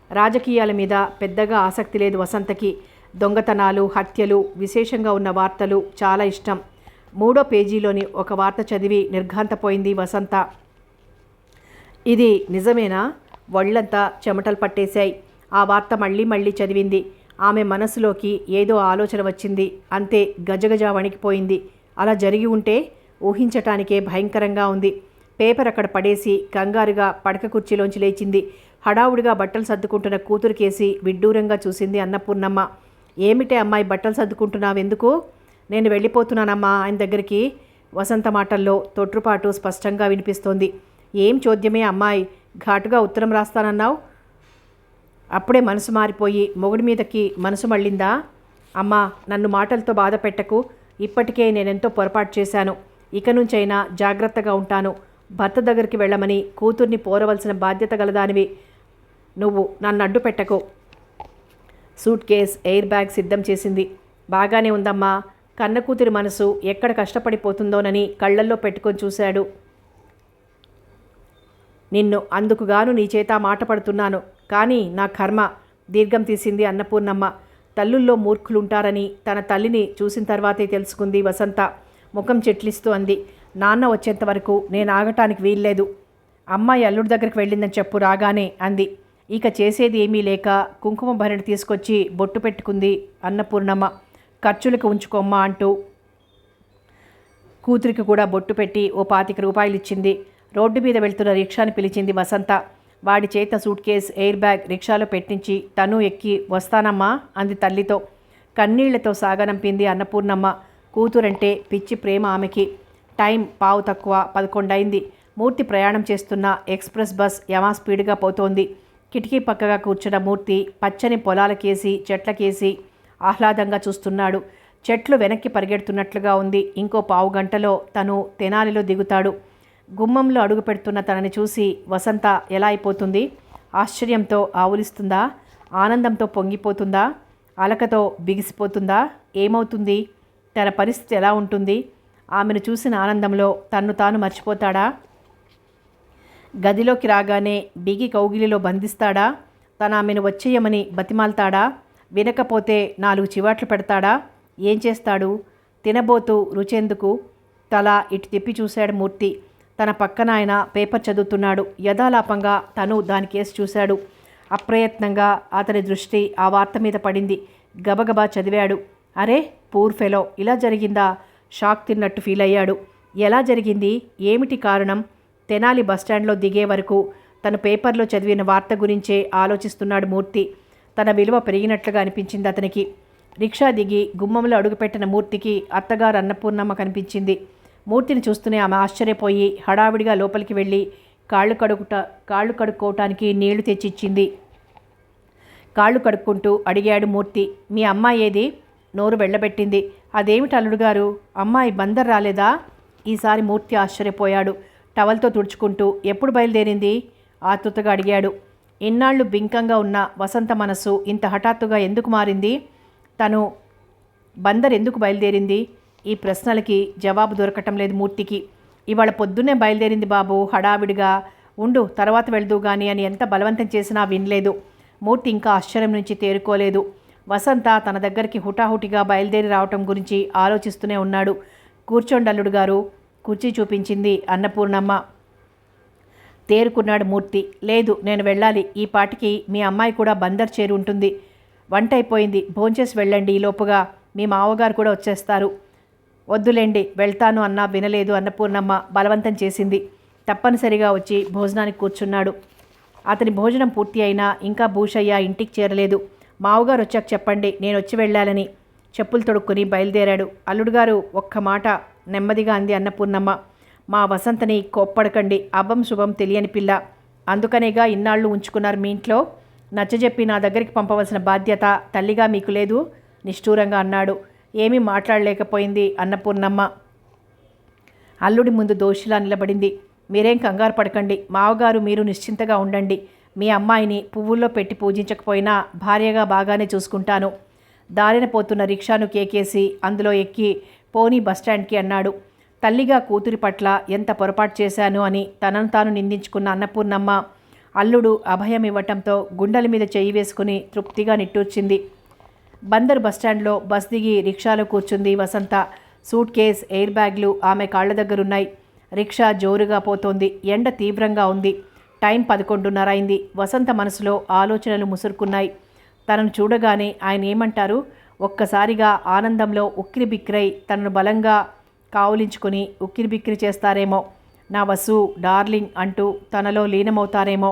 రాజకీయాల మీద పెద్దగా ఆసక్తి లేదు వసంతకి. దొంగతనాలు, హత్యలు, విశేషంగా ఉన్న వార్తలు చాలా ఇష్టం. 3వ పేజీలోని ఒక వార్త చదివి నిర్ఘాంతపోయింది వసంత. ఇది నిజమేనా? ఒళ్ళంతా చెమటలు పట్టేశాయి. ఆ వార్త మళ్ళీ మళ్ళీ చదివింది. ఆమె మనసులోకి ఏదో ఆలోచన వచ్చింది. అంతే, గజగజ వణికిపోయింది. అలా జరిగి ఉంటే ఊహించటానికే భయంకరంగా ఉంది. పేపర్ అక్కడ పడేసి కంగారుగా పడక కుర్చీలోంచి లేచింది. హడావుడిగా బట్టలు సర్దుకుంటున్న కూతురికేసి విడ్డూరంగా చూసింది అన్నపూర్ణమ్మ. ఏమిటే అమ్మాయి బట్టలు సర్దుకుంటున్నావెందుకు? నేను వెళ్ళిపోతున్నానమ్మా ఆయన దగ్గరికి. వసంత మాటల్లో తొట్రుపాటు స్పష్టంగా వినిపిస్తోంది. ఏం చోద్యమే అమ్మాయి, ఘాటుగా ఉత్తరం రాస్తానన్నావు, అప్పుడే మనసు మారిపోయి మొగుడి మీదకి మనసు మళ్ళిందా? అమ్మా, నన్ను మాటలతో బాధ పెట్టకు. ఇప్పటికే నేనెంతో పొరపాటు చేశాను. ఇక నుంచైనా జాగ్రత్తగా ఉంటాను. భర్త దగ్గరికి వెళ్ళమని కూతుర్ని పోరవలసిన బాధ్యత గలదానివి. నువ్వు నన్ను అడ్డు పెట్టకు. సూట్ కేస్, ఎయిర్ బ్యాగ్ సిద్ధం చేసింది. బాగానే ఉందమ్మా. కన్న కూతురి మనసు ఎక్కడ కష్టపడిపోతుందోనని కళ్ళల్లో పెట్టుకొని చూశాడు. నిన్ను అందుకుగాను నీ చేత మాట పడుతున్నాను, కానీ నా కర్మ. దీర్ఘం తీసింది అన్నపూర్ణమ్మ. తల్లుల్లో మూర్ఖులుంటారని తన తల్లిని చూసిన తర్వాతే తెలుసుకుంది వసంత. ముఖం చెట్లిస్తూ అంది, నాన్న వచ్చేంత వరకు నేను ఆగటానికి వీల్లేదు. అమ్మాయి అల్లుడి దగ్గరికి వెళ్ళిందని చెప్పు రాగానే అంది. ఇక చేసేది ఏమీ లేక కుంకుమ భరణి తీసుకొచ్చి బొట్టు పెట్టుకుంది అన్నపూర్ణమ్మ. ఖర్చులకు ఉంచుకోమ్మా అంటూ కూతురికి కూడా బొట్టు పెట్టి ఓ 25 రూపాయలు ఇచ్చింది. రోడ్డు మీద వెళ్తున్న రిక్షాని పిలిచింది వసంత. వాడి చేత సూట్ కేస్, ఎయిర్ బ్యాగ్ రిక్షాలో పెట్టించి తను ఎక్కి వస్తానమ్మా అంది తల్లితో. కన్నీళ్లతో సాగనంపింది అన్నపూర్ణమ్మ. కూతురంటే పిచ్చి ప్రేమ ఆమెకి. టైం పావు తక్కువ 11 అయింది. మూర్తి ప్రయాణం చేస్తున్న ఎక్స్ప్రెస్ బస్ యమా స్పీడ్గా పోతోంది. కిటికీ పక్కగా కూర్చున్న మూర్తి పచ్చని పొలాలకేసి చెట్లకేసి ఆహ్లాదంగా చూస్తున్నాడు. చెట్లు వెనక్కి పరిగెడుతున్నట్లుగా ఉంది. ఇంకో పావు గంటలో తను తెనాలిలో దిగుతాడు. గుమ్మంలో అడుగు పెడుతున్న తనని చూసి వసంత ఎలా అయిపోతుంది? ఆశ్చర్యంతో ఆవులిస్తుందా? ఆనందంతో పొంగిపోతుందా? అలకతో బిగిసిపోతుందా? ఏమవుతుంది? తన పరిస్థితి ఎలా ఉంటుంది? ఆమెను చూసిన ఆనందంలో తన్ను తాను మర్చిపోతాడా? గదిలోకి రాగానే బిగి కౌగిలిలో బంధిస్తాడా? తన ఆమెను వచ్చేయమని బతిమాల్తాడా? వినకపోతే 4 చివాట్లు పెడతాడా? ఏం చేస్తాడు? తినబోతూ రుచెందుకు తల ఇటు తిప్పి చూశాడు మూర్తి. తన పక్కన ఆయన పేపర్ చదువుతున్నాడు. యథాలాపంగా తను దానికేసి చూశాడు. అప్రయత్నంగా అతని దృష్టి ఆ వార్త మీద పడింది. గబగబా చదివాడు. అరే పూర్ ఫెలో, ఇలా జరిగిందా? షాక్ తిన్నట్టు ఫీల్ అయ్యాడు. ఎలా జరిగింది? ఏమిటి కారణం? తెనాలి బస్టాండ్లో దిగే వరకు తను పేపర్లో చదివిన వార్త గురించే ఆలోచిస్తున్నాడు మూర్తి. తన విలువ పెరిగినట్లుగా అనిపించింది అతనికి. రిక్షా దిగి గుమ్మంలో అడుగుపెట్టిన మూర్తికి అత్తగారు అన్నపూర్ణమ్మ కనిపించింది. మూర్తిని చూస్తూనే ఆమె ఆశ్చర్యపోయి హడావిడిగా లోపలికి వెళ్ళి కాళ్ళు కడుక్కోవటానికి నీళ్లు తెచ్చిచ్చింది. కాళ్ళు కడుక్కుంటూ అడిగాడు మూర్తి, మీ అమ్మాయి ఏది? నోరు వెళ్ళబెట్టింది. అదేమిటి అల్లుడు గారు, అమ్మాయి బందర్ రాలేదా? ఈసారి మూర్తి ఆశ్చర్యపోయాడు. టవల్తో తుడుచుకుంటూ ఎప్పుడు బయలుదేరింది? ఆతృతగా అడిగాడు. ఇన్నాళ్ళు బింకంగా ఉన్న వసంత మనస్సు ఇంత హఠాత్తుగా ఎందుకు మారింది? తను బందర్ ఎందుకు బయలుదేరింది? ఈ ప్రశ్నలకి జవాబు దొరకటం లేదు మూర్తికి. ఇవాళ పొద్దున్నే బయలుదేరింది బాబు, హడావిడిగా. ఉండు తర్వాత వెళ్దూ గాని అని ఎంత బలవంతం చేసినా వినలేదు. మూర్తి ఇంకా ఆశ్చర్యం నుంచి తేరుకోలేదు. వసంత తన దగ్గరికి హుటాహుటిగా బయలుదేరి రావటం గురించి ఆలోచిస్తూనే ఉన్నాడు. కూర్చోండి అల్లుడు గారు, కుర్చీ చూపించింది అన్నపూర్ణమ్మ. తేరుకున్నాడు మూర్తి. లేదు, నేను వెళ్ళాలి. ఈ పాటికి మీ అమ్మాయి కూడా బందర్ చేరి ఉంటుంది. వంట అయిపోయింది, భోంచేసి వెళ్ళండి. ఈ లోపుగా మీ మావగారు కూడా వచ్చేస్తారు. వద్దులేండి, వెళ్తాను అన్నా వినలేదు అన్నపూర్ణమ్మ. బలవంతం చేసింది. తప్పనిసరిగా వచ్చి భోజనానికి కూర్చున్నాడు. అతని భోజనం పూర్తి అయినా ఇంకా భూషయ్య ఇంటికి చేరలేదు. మావగారు వచ్చాక చెప్పండి, నేను వచ్చి వెళ్ళాలని. చెప్పులు తొడుక్కుని బయలుదేరాడు. అల్లుడుగారు ఒక్క మాట నెమ్మదిగా అంది అన్నపూర్ణమ్మ. మా వసంతని కోప్పడకండి, అభం శుభం తెలియని పిల్ల. అందుకనేగా ఇన్నాళ్ళు ఉంచుకున్నారు మీ ఇంట్లో. నచ్చజెప్పి నా దగ్గరికి పంపవలసిన బాధ్యత తల్లిగా మీకు లేదు నిష్ఠూరంగా అన్నాడు. ఏమీ మాట్లాడలేకపోయింది అన్నపూర్ణమ్మ. అల్లుడి ముందు దోషిలా నిలబడింది. మీరేం కంగారు పడకండి, మావగారు మీరు నిశ్చింతగా ఉండండి. మీ అమ్మాయిని పువ్వుల్లో పెట్టి పూజించకపోయినా భార్యగా బాగానే చూసుకుంటాను. దారిన పోతున్న రిక్షాను కేకేసి అందులో ఎక్కి పోనీ బస్టాండ్కి అన్నాడు. తల్లిగా కూతురి పట్ల ఎంత పొరపాటు చేశాను అని తనను తాను నిందించుకున్న అన్నపూర్ణమ్మ అల్లుడు అభయం ఇవ్వటంతో గుండెల మీద చెయ్యి వేసుకుని తృప్తిగా నిట్టూర్చింది. బందర్ బస్టాండ్లో బస్ దిగి రిక్షాలో కూర్చుంది వసంత. సూట్ కేస్, ఎయిర్ బ్యాగ్లు ఆమె కాళ్ల దగ్గరున్నాయి. రిక్షా జోరుగా పోతోంది. ఎండ తీవ్రంగా ఉంది. టైం 11:30 అయింది. వసంత మనసులో ఆలోచనలు ముసురుకున్నాయి. తనను చూడగానే ఆయన ఏమంటారు? ఒక్కసారిగా ఆనందంలో ఉక్కిరిబిక్కిరై తనను బలంగా కావులించుకుని ఉక్కిరిబిక్కిరి చేస్తారేమో. నా వసు డార్లింగ్ అంటూ తనలో లీనమవుతారేమో.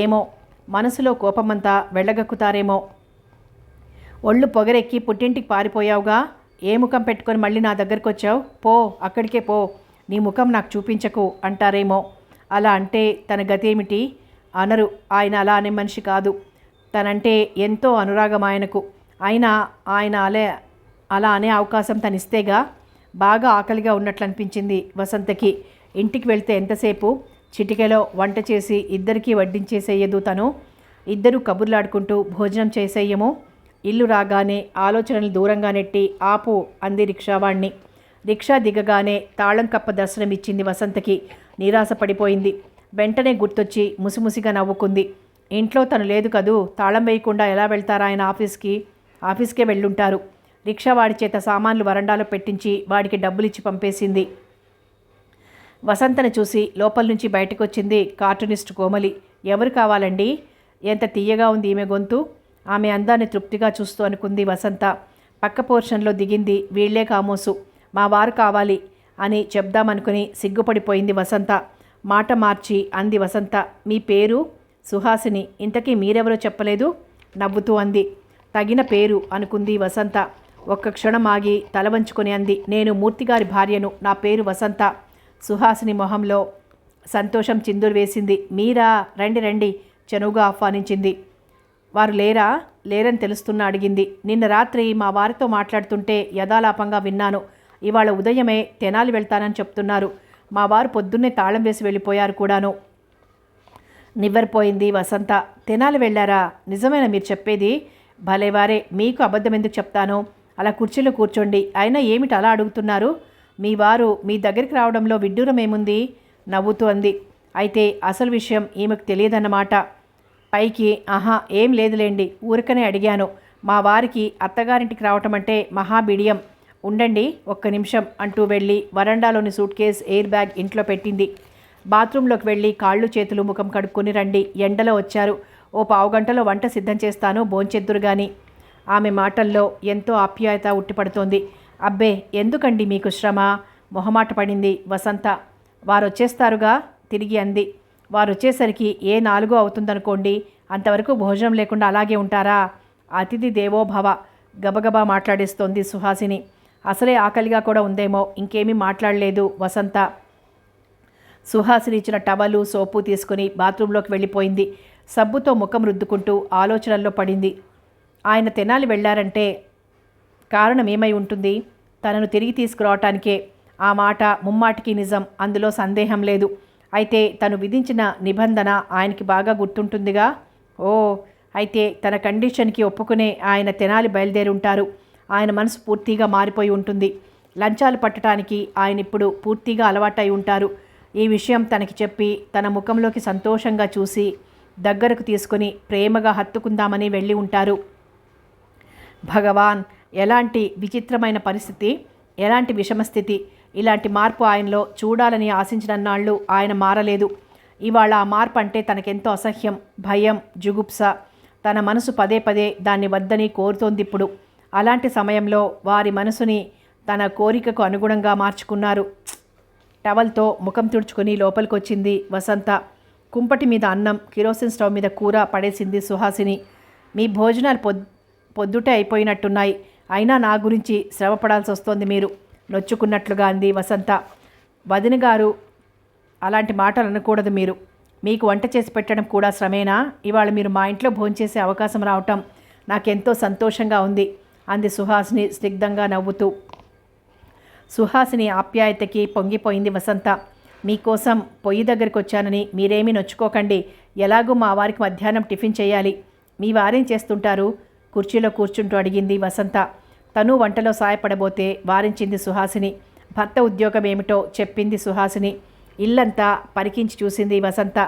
ఏమో, మనసులో కోపమంతా వెళ్ళగక్కుతారేమో. ఒళ్ళు పొగరెక్కి పుట్టింటికి పారిపోయావుగా, ఏ ముఖం పెట్టుకొని మళ్ళీ నా దగ్గరకు వచ్చావు? పో, అక్కడికే పో, నీ ముఖం నాకు చూపించకు అంటారేమో. అలా అంటే తన గతేమిటి? అనరు. ఆయన అలా అనే మనిషి కాదు. తనంటే ఎంతో అనురాగం ఆయనకు. అయినా ఆయన అలా అనే అవకాశం తనిస్తేగా. బాగా ఆకలిగా ఉన్నట్లు అనిపించింది వసంతకి. ఇంటికి వెళ్తే ఎంతసేపు? చిటికెలో వంట చేసి ఇద్దరికీ వడ్డించేసేయదు తను. ఇద్దరూ కబుర్లాడుకుంటూ భోజనం చేసేయము. ఇల్లు రాగానే ఆలోచనలు దూరంగా నెట్టి ఆపు అంది రిక్షావాణ్ణి. రిక్షా దిగగానే తాళం కప్ప దర్శనమిచ్చింది వసంతకి. నిరాశ పడిపోయింది. వెంటనే గుర్తొచ్చి ముసిముసిగా నవ్వుకుంది. ఇంట్లో తను లేదు కదూ, తాళం వేయకుండా ఎలా వెళ్తారా ఆయన ఆఫీస్కి? ఆఫీస్కే వెళ్ళుంటారు. రిక్షా వాడి చేత సామాన్లు వరండాలో పెట్టించి వాడికి డబ్బులిచ్చి పంపేసింది. వసంతను చూసి లోపల నుంచి బయటకొచ్చింది కార్టూనిస్ట్ కోమలి. ఎవరు కావాలండి? ఎంత తీయగా ఉంది ఈమె గొంతు. ఆమె అందాన్ని తృప్తిగా చూస్తూ అనుకుంది వసంత. పక్క పోర్షన్లో దిగింది. వీళ్లే కామోసు, మా వారు కావాలి అని చెప్దామనుకుని సిగ్గుపడిపోయింది వసంత. మాట మార్చి అంది వసంత. మీ పేరు? సుహాసిని. ఇంతకీ మీరెవరో చెప్పలేదు? నవ్వుతూ అంది. తగిన పేరు అనుకుంది వసంత. ఒక్క క్షణం ఆగి తల వంచుకొని అంది. నేను మూర్తిగారి భార్యను. నా పేరు వసంత. సుహాసిని మొహంలో సంతోషం చిందురు వేసింది. మీరా? రండి రండి చనువుగా ఆహ్వానించింది. వారు లేరా? లేరని తెలుస్తున్నా అడిగింది. నిన్న రాత్రి మా వారితో మాట్లాడుతుంటే యథాలాపంగా విన్నాను. ఇవాళ ఉదయమే తెనాలి వెళ్తానని చెప్తున్నారు. మా వారు పొద్దున్నే తాళం వేసి వెళ్ళిపోయారు కూడాను. నివ్వెరపోయింది వసంత. తెనాలి వెళ్ళారా? నిజమేనా మీరు చెప్పేది? భలేవారే, మీకు అబద్ధం ఎందుకు చెప్తాను? అలా కుర్చీలో కూర్చోండి. అయినా ఏమిటి అలా అడుగుతున్నారు? మీ వారు మీ దగ్గరికి రావడంలో విడ్డూరం ఏముంది? నవ్వుతూ అంది. అయితే అసలు విషయం ఈమెకు తెలియదన్నమాట. పైకి ఆహా ఏం లేదులేండి, ఊరికనే అడిగాను. మా వారికి అత్తగారింటికి రావటం అంటే మహాబిడియం. ఉండండి ఒక్క నిమిషం అంటూ వెళ్ళి వరండాలోని సూట్ కేస్, ఎయిర్ బ్యాగ్ ఇంట్లో పెట్టింది. బాత్రూంలోకి వెళ్ళి కాళ్ళు చేతులు ముఖం కడుక్కొని రండి, ఎండలో వచ్చారు. ఓ పావుగంటలో వంట సిద్ధం చేస్తాను, భోంచెద్దురు గాని. ఆమె మాటల్లో ఎంతో ఆప్యాయత ఉట్టిపడుతోంది. అబ్బే ఎందుకండి మీకు శ్రమ? మొహమాట పడింది వసంత. వారొచ్చేస్తారుగా తిరిగి అంది. వారొచ్చేసరికి ఏ 4 అవుతుందనుకోండి. అంతవరకు భోజనం లేకుండా అలాగే ఉంటారా? అతిథి దేవో భవ. గబగబా మాట్లాడేస్తోంది సుహాసిని. అసలే ఆకలిగా కూడా ఉందేమో. ఇంకేమీ మాట్లాడలేదు వసంత. సుహాసిని ఇచ్చిన టవలు, సోపు తీసుకుని బాత్రూంలోకి వెళ్ళిపోయింది. సబ్బుతో ముఖం రుద్దుకుంటూ ఆలోచనల్లో పడింది. ఆయన తెనాలి వెళ్ళారంటే కారణం ఏమై ఉంటుంది? తనను తిరిగి తీసుకురావటానికే. ఆ మాట ముమ్మాటికి నిజం, అందులో సందేహం లేదు. అయితే తను విధించిన నిబంధన ఆయనకి బాగా గుర్తుంటుందిగా. ఓ, అయితే తన కండిషన్కి ఒప్పుకునే ఆయన తెనాలి బయలుదేరి ఉంటారు. ఆయన మనసు పూర్తిగా మారిపోయి ఉంటుంది. లంచాలు పట్టడానికి ఆయన ఇప్పుడు పూర్తిగా అలవాటై ఉంటారు. ఈ విషయం తనకి చెప్పి తన ముఖంలోకి సంతోషంగా చూసి దగ్గరకు తీసుకుని ప్రేమగా హత్తుకుందామని వెళ్ళి ఉంటారు. భగవాన్, ఎలాంటి విచిత్రమైన పరిస్థితి, ఎలాంటి విషమస్థితి. ఇలాంటి మార్పు ఆయనలో చూడాలని ఆశించినన్నాళ్ళు ఆయన మారలేదు. ఇవాళ ఆ మార్పు అంటే తనకెంతో అసహ్యం, భయం, జుగుప్స. తన మనసు పదే పదే దాన్ని వద్దని కోరుతోంది ఇప్పుడు. అలాంటి సమయంలో వారి మనసుని తన కోరికకు అనుగుణంగా మార్చుకున్నారు. టవల్తో ముఖం తుడుచుకొని లోపలికొచ్చింది వసంత. కుంపటి మీద అన్నం, కిరోసిన్ స్టవ్ మీద కూర పడేసింది సుహాసిని. మీ భోజనాలు పొద్దుటే అయిపోయినట్టున్నాయి. అయినా నా గురించి శ్రమ పడాల్సి వస్తోంది మీరు, నొచ్చుకున్నట్లుగా అంది వసంత. వదిన గారు, అలాంటి మాటలు అనకూడదు మీరు. మీకు వంట చేసి పెట్టడం కూడా శ్రమేనా? ఇవాళ మీరు మా ఇంట్లో భోంచేసే అవకాశం రావటం నాకెంతో సంతోషంగా ఉంది అంది సుహాసిని స్నిగ్ధంగా నవ్వుతూ. సుహాసిని ఆప్యాయతకి పొంగిపోయింది వసంత. మీకోసం పొయ్యి దగ్గరికి వచ్చానని మీరేమీ నొచ్చుకోకండి. ఎలాగూ మా వారికి మధ్యాహ్నం టిఫిన్ చేయాలి. మీ వారేం చేస్తుంటారు? కుర్చీలో కూర్చుంటూ అడిగింది వసంత. తను వంటలో సాయపడబోతే వారించింది సుహాసిని. భర్త ఉద్యోగం ఏమిటో చెప్పింది సుహాసిని. ఇల్లంతా పరికించి చూసింది వసంత.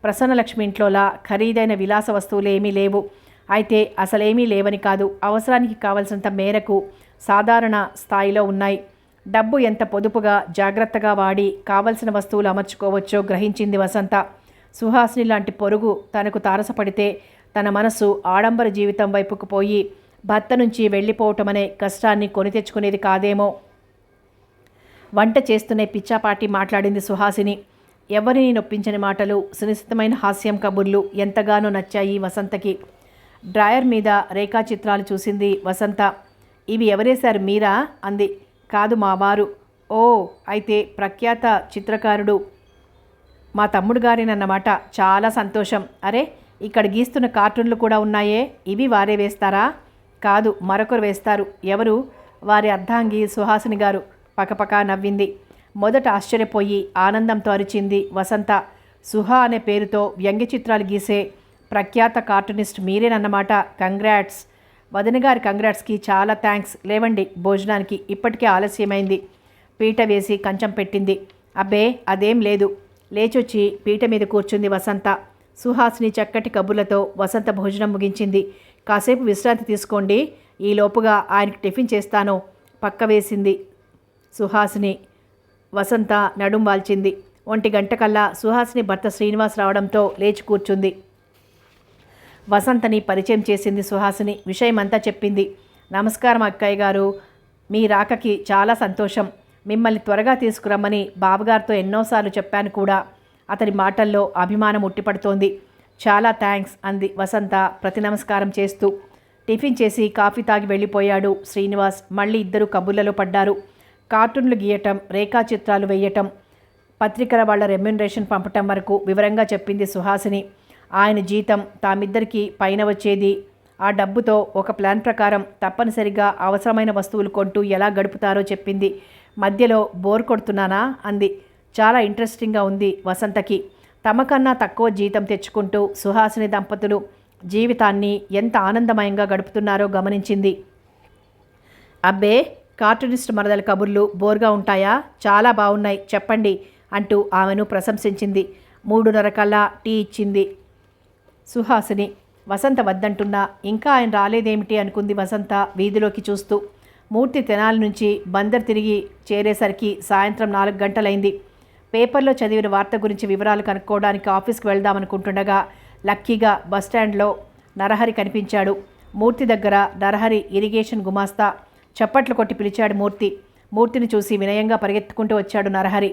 ప్రసన్నలక్ష్మి ఇంట్లోలా ఖరీదైన విలాస వస్తువులు ఏమీ లేవు. అయితే అసలేమీ లేవని కాదు, అవసరానికి కావలసినంత మేరకు సాధారణ స్థాయిలో ఉన్నాయి. డబ్బు ఎంత పొదుపుగా జాగ్రత్తగా వాడి కావలసిన వస్తువులు అమర్చుకోవచ్చో గ్రహించింది వసంత. సుహాసిని లాంటి పొరుగు తనకు తారసపడితే తన మనసు ఆడంబర జీవితం వైపుకు పోయి భర్త నుంచి వెళ్ళిపోవటమనే కష్టాన్ని కొని తెచ్చుకునేది కాదేమో. వంట చేస్తూనే పిచ్చాపాటి మాట్లాడింది సుహాసిని. ఎవరిని నొప్పించని మాటలు, సునిశ్చితమైన హాస్యం కబుర్లు ఎంతగానో నచ్చాయి వసంతకి. డ్రాయర్ మీద రేఖాచిత్రాలు చూసింది వసంత. ఇవి ఎవరేశారు, మీరా అంది. కాదు, మా వారు. ఓ, అయితే ప్రఖ్యాత చిత్రకారుడు మా తమ్ముడు గారేనన్నమాట. చాలా సంతోషం. అరే, ఇక్కడ గీస్తున్న కార్టూన్లు కూడా ఉన్నాయే, ఇవి వారే వేస్తారా? కాదు, మరొకరు వేస్తారు. ఎవరు? వారి అర్ధాంగి సుహాసిని గారు పకపకా నవ్వింది. మొదట ఆశ్చర్యపోయి ఆనందంతో అరిచింది వసంత. సుహా అనే పేరుతో వ్యంగ్య చిత్రాలు గీసే ప్రఖ్యాత కార్టూనిస్ట్ మీరేనన్నమాట. కంగ్రాట్స్. వదినగారి కంగ్రాట్స్కి చాలా థ్యాంక్స్. లేవండి భోజనానికి, ఇప్పటికే ఆలస్యమైంది. పీట వేసి కంచం పెట్టింది. అబ్బే అదేం లేదు. లేచొచ్చి పీట మీద కూర్చుంది వసంత. సుహాసిని చక్కటి కబుర్లతో వసంత భోజనం ముగించింది. కాసేపు విశ్రాంతి తీసుకోండి, ఈలోపుగా ఆయనకి టిఫిన్ చేస్తాను పక్క వేసింది సుహాసిని. వసంత నడుం వాల్చింది. 1 కల్లా సుహాసిని భర్త శ్రీనివాస్ రావడంతో లేచి కూర్చుంది. వసంతని పరిచయం చేసింది సుహాసిని. విషయమంతా చెప్పింది. నమస్కారం అక్కయ్య గారు, మీ రాకకి చాలా సంతోషం. మిమ్మల్ని త్వరగా తీసుకురమ్మని బావగారితో ఎన్నోసార్లు చెప్పాను కూడా. అతని మాటల్లో అభిమానం ఉట్టిపడుతోంది. చాలా థ్యాంక్స్ అంది వసంత ప్రతి నమస్కారం చేస్తూ. టిఫిన్ చేసి కాఫీ తాగి వెళ్ళిపోయాడు శ్రీనివాస్. మళ్ళీ ఇద్దరు కబుర్లలో పడ్డారు. కార్టూన్లు గీయటం, రేఖాచిత్రాలు వేయటం, పత్రికల వాళ్ళ రెమ్యునరేషన్ పంపటం వరకు వివరంగా చెప్పింది సుహాసిని. ఆయన జీతం తామిద్దరికీ పైన వచ్చేది. ఆ డబ్బుతో ఒక ప్లాన్ ప్రకారం తప్పనిసరిగా అవసరమైన వస్తువులు కొంటూ ఎలా గడుపుతారో చెప్పింది. మధ్యలో బోర్ కొడుతున్నానా అంది. చాలా ఇంట్రెస్టింగ్గా ఉంది వసంతకి. తమకన్నా తక్కువ జీతం తెచ్చుకుంటూ సుహాసిని దంపతులు జీవితాన్ని ఎంత ఆనందమయంగా గడుపుతున్నారో గమనించింది. అబ్బే, కార్టూనిస్ట్ మరదల కబుర్లు బోర్గా ఉంటాయా? చాలా బాగున్నాయి, చెప్పండి అంటూ ఆమెను ప్రశంసించింది. 3:30 కల్లా టీ ఇచ్చింది సుహాసిని. వసంత వద్దంటున్నా ఇంకా ఆయన రాలేదేమిటి అనుకుంది వసంత వీధిలోకి చూస్తూ. మూర్తి తెనాలి నుంచి బందర్ తిరిగి చేరేసరికి సాయంత్రం 4 గంటలైంది. పేపర్లో చదివిన వార్త గురించి వివరాలు కనుక్కోవడానికి ఆఫీస్కి వెళ్దామనుకుంటుండగా లక్కీగా బస్టాండ్లో నరహరి కనిపించాడు. మూర్తి దగ్గర నరహరి ఇరిగేషన్ గుమాస్తా. చప్పట్లు కొట్టి పిలిచాడు మూర్తి. మూర్తిని చూసి వినయంగా పరిగెత్తుకుంటూ వచ్చాడు నరహరి.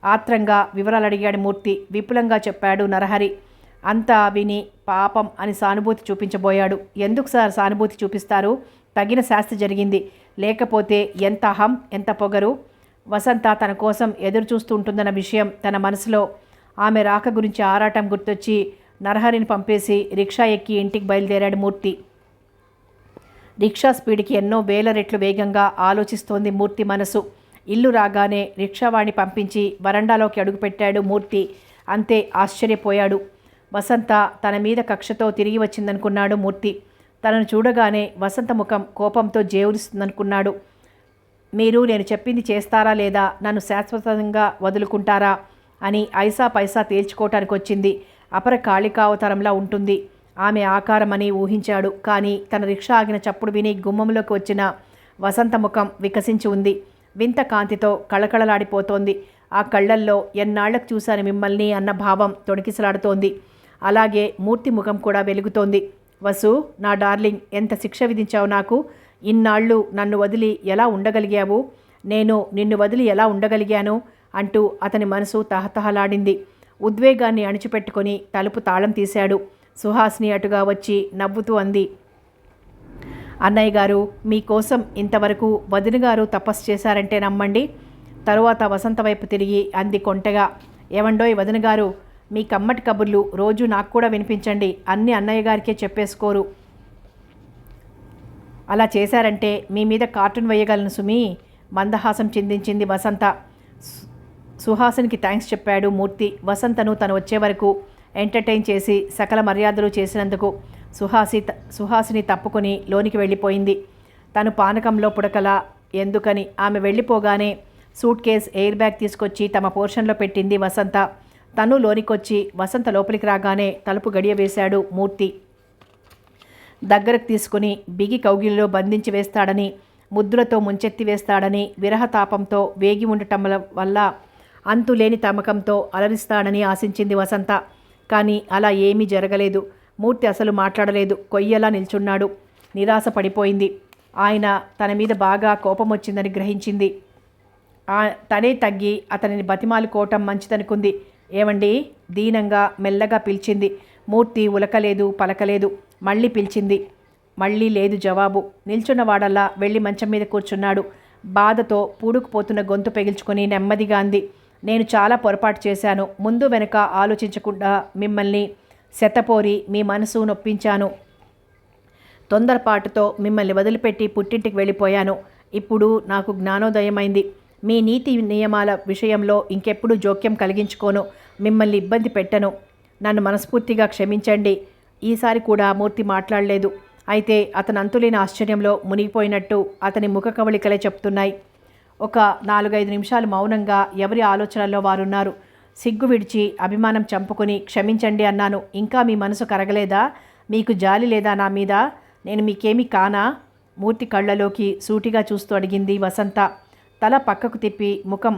ఆత్రంగా వివరాలు అడిగాడు మూర్తి. విపులంగా చెప్పాడు నరహరి. అంతా విని పాపం అని సానుభూతి చూపించబోయాడు. ఎందుకు సార్ సానుభూతి చూపిస్తారు? తగిన శాస్తి జరిగింది. లేకపోతే ఎంత అహం, ఎంత పొగరు. వసంత తన కోసం ఎదురు చూస్తూ ఉంటుందన్న విషయం తన మనసులో. ఆమె రాక గురించి ఆరాటం గుర్తొచ్చి నరహరిని పంపేసి రిక్షా ఎక్కి ఇంటికి బయలుదేరాడు మూర్తి. రిక్షా స్పీడ్కి ఎన్నో వేల రెట్లు వేగంగా ఆలోచిస్తోంది మూర్తి మనసు. ఇల్లు రాగానే రిక్షావాణ్ణి పంపించి వరండాలోకి అడుగుపెట్టాడు మూర్తి. అంతే, ఆశ్చర్యపోయాడు. వసంత తన మీద కక్షతో తిరిగి వచ్చిందనుకున్నాడు మూర్తి. తనను చూడగానే వసంత ముఖం కోపంతో జేవురిస్తుందనుకున్నాడు. మీరు నేను చెప్పింది చేస్తారా లేదా, నన్ను శాశ్వతంగా వదులుకుంటారా అని ఐసా పైసా తేల్చుకోవటానికి వచ్చింది. అపర కాళికావతారంలా ఉంటుంది ఆమె ఆకారమని ఊహించాడు. కానీ తన రిక్షా ఆగిన చప్పుడు విని గుమ్మంలోకి వచ్చిన వసంత ముఖం వికసించి ఉంది. వింత కాంతితో కళకళలాడిపోతోంది. ఆ కళ్ళల్లో ఎన్నాళ్లకు చూశాను మిమ్మల్ని అన్న భావం తొణికిసలాడుతోంది. అలాగే మూర్తి ముఖం కూడా వెలుగుతోంది. వసు, నా డార్లింగ్, ఎంత శిక్ష విధించావు నాకు. ఇన్నాళ్ళు నన్ను వదిలి ఎలా ఉండగలిగావు? నేను నిన్ను వదిలి ఎలా ఉండగలిగాను అంటూ అతని మనసు తహతహలాడింది. ఉద్వేగాన్ని అణిచిపెట్టుకొని తలుపు తాళం తీశాడు. సుహాసిని అటుగా వచ్చి నవ్వుతూ అంది, అన్నయ్య గారు, మీకోసం ఇంతవరకు వదిన గారు తపస్సు చేశారంటే నమ్మండి. తరువాత వసంత వైపు తిరిగి అంది కొంటెగా, ఏమండోయ్ వదిన గారు, మీ కమ్మటి కబుర్లు రోజు నాకు కూడా వినిపించండి. అన్నీ అన్నయ్య గారికే చెప్పేసుకోరు. అలా చేశారంటే మీ మీద కార్టూన్ వేయగలను సుమి. మందహాసం చిందించింది వసంత. సుహాసినికి థ్యాంక్స్ చెప్పాడు మూర్తి. వసంతను తను వచ్చే వరకు ఎంటర్టైన్ చేసి సకల మర్యాదలు చేసినందుకు సుహాసిని తప్పుకొని లోనికి వెళ్ళిపోయింది. తను పానకంలో పుడకలా ఎందుకని. ఆమె వెళ్ళిపోగానే సూట్ కేస్, ఎయిర్ బ్యాగ్ తీసుకొచ్చి తమ పోర్షన్లో పెట్టింది వసంత. తను లోనికొచ్చి వసంత లోపలికి రాగానే తలుపు గడియ వేశాడు మూర్తి. దగ్గరకు తీసుకుని బిగి కౌగిలిలో బంధించి వేస్తాడని, ముద్దులతో ముంచెత్తి వేస్తాడని, విరహతాపంతో వేగి ఉండటం వల్ల అంతులేని తమకంతో అలరిస్తాడని ఆశించింది వసంత. కానీ అలా ఏమీ జరగలేదు. మూర్తి అసలు మాట్లాడలేదు. కొయ్యలా నిల్చున్నాడు. నిరాశ పడిపోయింది. ఆయన తన మీద బాగా కోపం వచ్చిందని గ్రహించింది. తనే తగ్గి అతనిని బతిమాలుకోవటం మంచిదనుకుంది. ఏమండి, దీనంగా మెల్లగా పిలిచింది. మూర్తి ఉలకలేదు, పలకలేదు. మళ్ళీ పిలిచింది. మళ్ళీ లేదు జవాబు. నిల్చున్నవాడల్లా వెళ్ళి మంచం మీద కూర్చున్నాడు. బాధతో పూడుకుపోతున్న గొంతు పెగిల్చుకొని నెమ్మదిగా అంది, నేను చాలా పొరపాటు చేశాను. ముందు వెనక ఆలోచించకుండా మిమ్మల్ని శతపోరి మీ మనసు నొప్పించాను. తొందరపాటుతో మిమ్మల్ని వదిలిపెట్టి పుట్టింటికి వెళ్ళిపోయాను. ఇప్పుడు నాకు జ్ఞానోదయమైంది. మీ నీతి నియమాల విషయంలో ఇంకెప్పుడు జోక్యం కలిగించుకోను. మిమ్మల్ని ఇబ్బంది పెట్టను. నన్ను మనస్ఫూర్తిగా క్షమించండి. ఈసారి కూడా మూర్తి మాట్లాడలేదు. అయితే అతను అంతులేని ఆశ్చర్యంలో మునిగిపోయినట్టు అతని ముఖ కవళికలే చెప్తున్నాయి. ఒక 4-5 నిమిషాలు మౌనంగా ఎవరి ఆలోచనల్లో వారున్నారు. సిగ్గు విడిచి అభిమానం చంపుకొని క్షమించండి అన్నాను. ఇంకా మీ మనసు కరగలేదా? మీకు జాలి లేదా నా మీద? నేను మీకేమీ కానా? మూర్తి కళ్ళలోకి సూటిగా చూస్తూ అడిగింది వసంత. తల పక్కకు తిప్పి ముఖం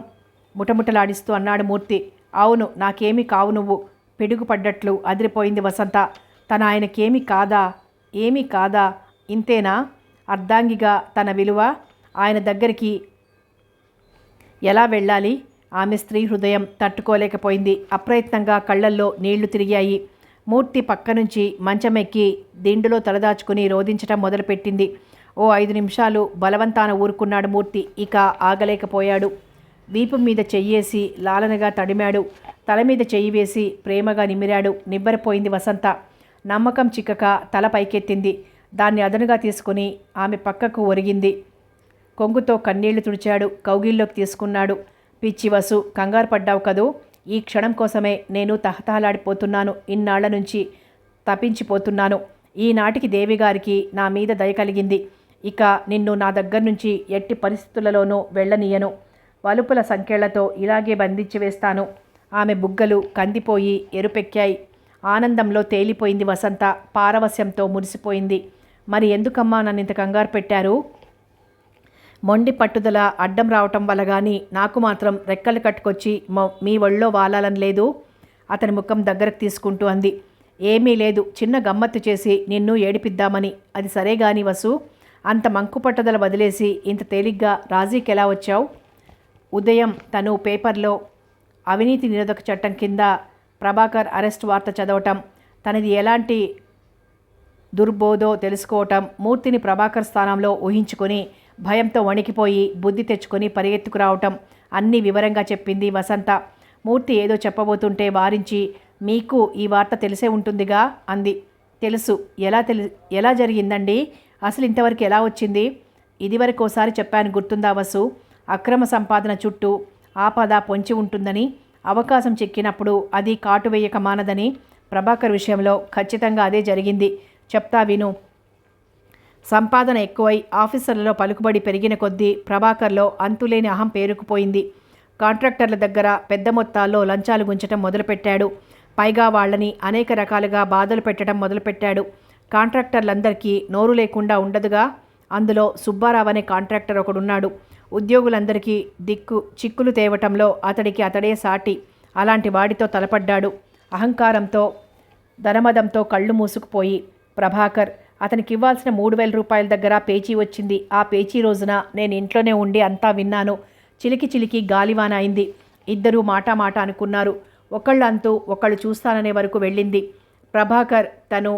ముటముటలాడిస్తూ అన్నాడు మూర్తి. అవును, నాకేమీ కావు నువ్వు. పిడుగుపడ్డట్లు అదిరిపోయింది వసంత. తన ఆయనకేమీ కాదా? ఏమీ కాదా? ఇంతేనా? అర్ధాంగిగా తన విలువ. ఆయన దగ్గరికి ఎలా వెళ్ళాలి? ఆమె స్త్రీ హృదయం తట్టుకోలేకపోయింది. అప్రయత్నంగా కళ్ళల్లో నీళ్లు తిరిగాయి. మూర్తి పక్క నుంచి మంచమెక్కి దిండులో తలదాచుకుని రోదించటం మొదలుపెట్టింది. ఓ 5 నిమిషాలు బలవంతాన ఊరుకున్నాడు మూర్తి. ఇక ఆగలేకపోయాడు. వీపు మీద చెయ్యేసి లాలనగా తడిమాడు. తల మీద చెయ్యి వేసి ప్రేమగా నిమిరాడు. నివ్వెరపోయింది వసంత. నమ్మకం చిక్కక తల పైకెత్తింది. దాన్ని అదనుగా తీసుకుని ఆమె పక్కకు ఒరిగింది. కొంగుతో కన్నీళ్లు తుడిచాడు. కౌగిల్లోకి తీసుకున్నాడు. పిచ్చి వసు, కంగారు పడ్డావు కదూ? ఈ క్షణం కోసమే నేను తహతహలాడిపోతున్నాను. ఇన్నాళ్ల నుంచి తపించిపోతున్నాను. ఈనాటికి దేవిగారికి నా మీద దయ కలిగింది. ఇక నిన్ను నా దగ్గర నుంచి ఎట్టి పరిస్థితులలోనూ వెళ్ళనీయను. వలుపుల సంఖ్యలతో ఇలాగే బంధించి వేస్తాను. ఆమె బుగ్గలు కందిపోయి ఎరుపెక్కాయి. ఆనందంలో తేలిపోయింది వసంత. పారవస్యంతో మురిసిపోయింది. మరి ఎందుకమ్మా నన్ను ఇంత కంగారు పెట్టారు? మొండి పట్టుదల అడ్డం రావటం వల్ల కానీ నాకు మాత్రం రెక్కలు కట్టుకొచ్చి మీ ఒళ్ళో వాలాలని లేదు. అతని ముఖం దగ్గరకు తీసుకుంటూ అంది. ఏమీ లేదు, చిన్న గమ్మత్తు చేసి నిన్ను ఏడిపిద్దామని. అది సరే గాని వసు, అంత మంకు పట్టుదల వదిలేసి ఇంత తేలిగ్గా రాజీకి ఎలా వచ్చావు? ఉదయం తను పేపర్లో అవినీతి నిరోధక చట్టం కింద ప్రభాకర్ అరెస్ట్ వార్త చదవటం, తనది ఎలాంటి దుర్బోధో తెలుసుకోవటం, మూర్తిని ప్రభాకర్ స్థానంలో ఊహించుకొని భయంతో వణికిపోయి బుద్ధి తెచ్చుకొని పరిగెత్తుకురావటం అన్నీ వివరంగా చెప్పింది వసంత. మూర్తి ఏదో చెప్పబోతుంటే వారించి, మీకు ఈ వార్త తెలిసే ఉంటుందిగా అంది. తెలుసు. ఎలా జరిగిందండి? అసలు ఇంతవరకు ఎలా వచ్చింది? ఇదివరకు ఒకసారి చెప్పాను, గుర్తుందా వసు? అక్రమ సంపాదన చుట్టూ ఆపద పొంచి ఉంటుందని, అవకాశం చిక్కినప్పుడు అది కాటు వేయక మానదని. ప్రభాకర్ విషయంలో ఖచ్చితంగా అదే జరిగింది. చెప్తా విను. సంపాదన ఎక్కువై ఆఫీసర్లలో పలుకుబడి పెరిగిన కొద్దీ ప్రభాకర్లో అంతులేని అహం పేరుకుపోయింది. కాంట్రాక్టర్ల దగ్గర పెద్ద మొత్తాల్లో లంచాలు గుంచటం మొదలుపెట్టాడు. పైగా వాళ్ళని అనేక రకాలుగా బాధలు పెట్టడం మొదలుపెట్టాడు. కాంట్రాక్టర్లందరికీ నోరు లేకుండా ఉండదుగా. అందులో సుబ్బారావు అనే కాంట్రాక్టర్ ఒకడున్నాడు. ఉద్యోగులందరికీ చిక్కులు తేవటంలో అతడే సాటి. అలాంటి వాడితో తలపడ్డాడు. అహంకారంతో ధనమదంతో కళ్ళు మూసుకుపోయి ప్రభాకర్ అతనికి ఇవ్వాల్సిన 3,000 రూపాయల దగ్గర పేచీ వచ్చింది. ఆ పేచీ రోజున నేను ఇంట్లోనే ఉండి అంతా విన్నాను. చిలికి చిలికి గాలివాన అయింది. ఇద్దరూ మాట అనుకున్నారు. ఒకళ్ళు అంతూ ఒకళ్ళు చూస్తాననే వరకు వెళ్ళింది. ప్రభాకర్ తను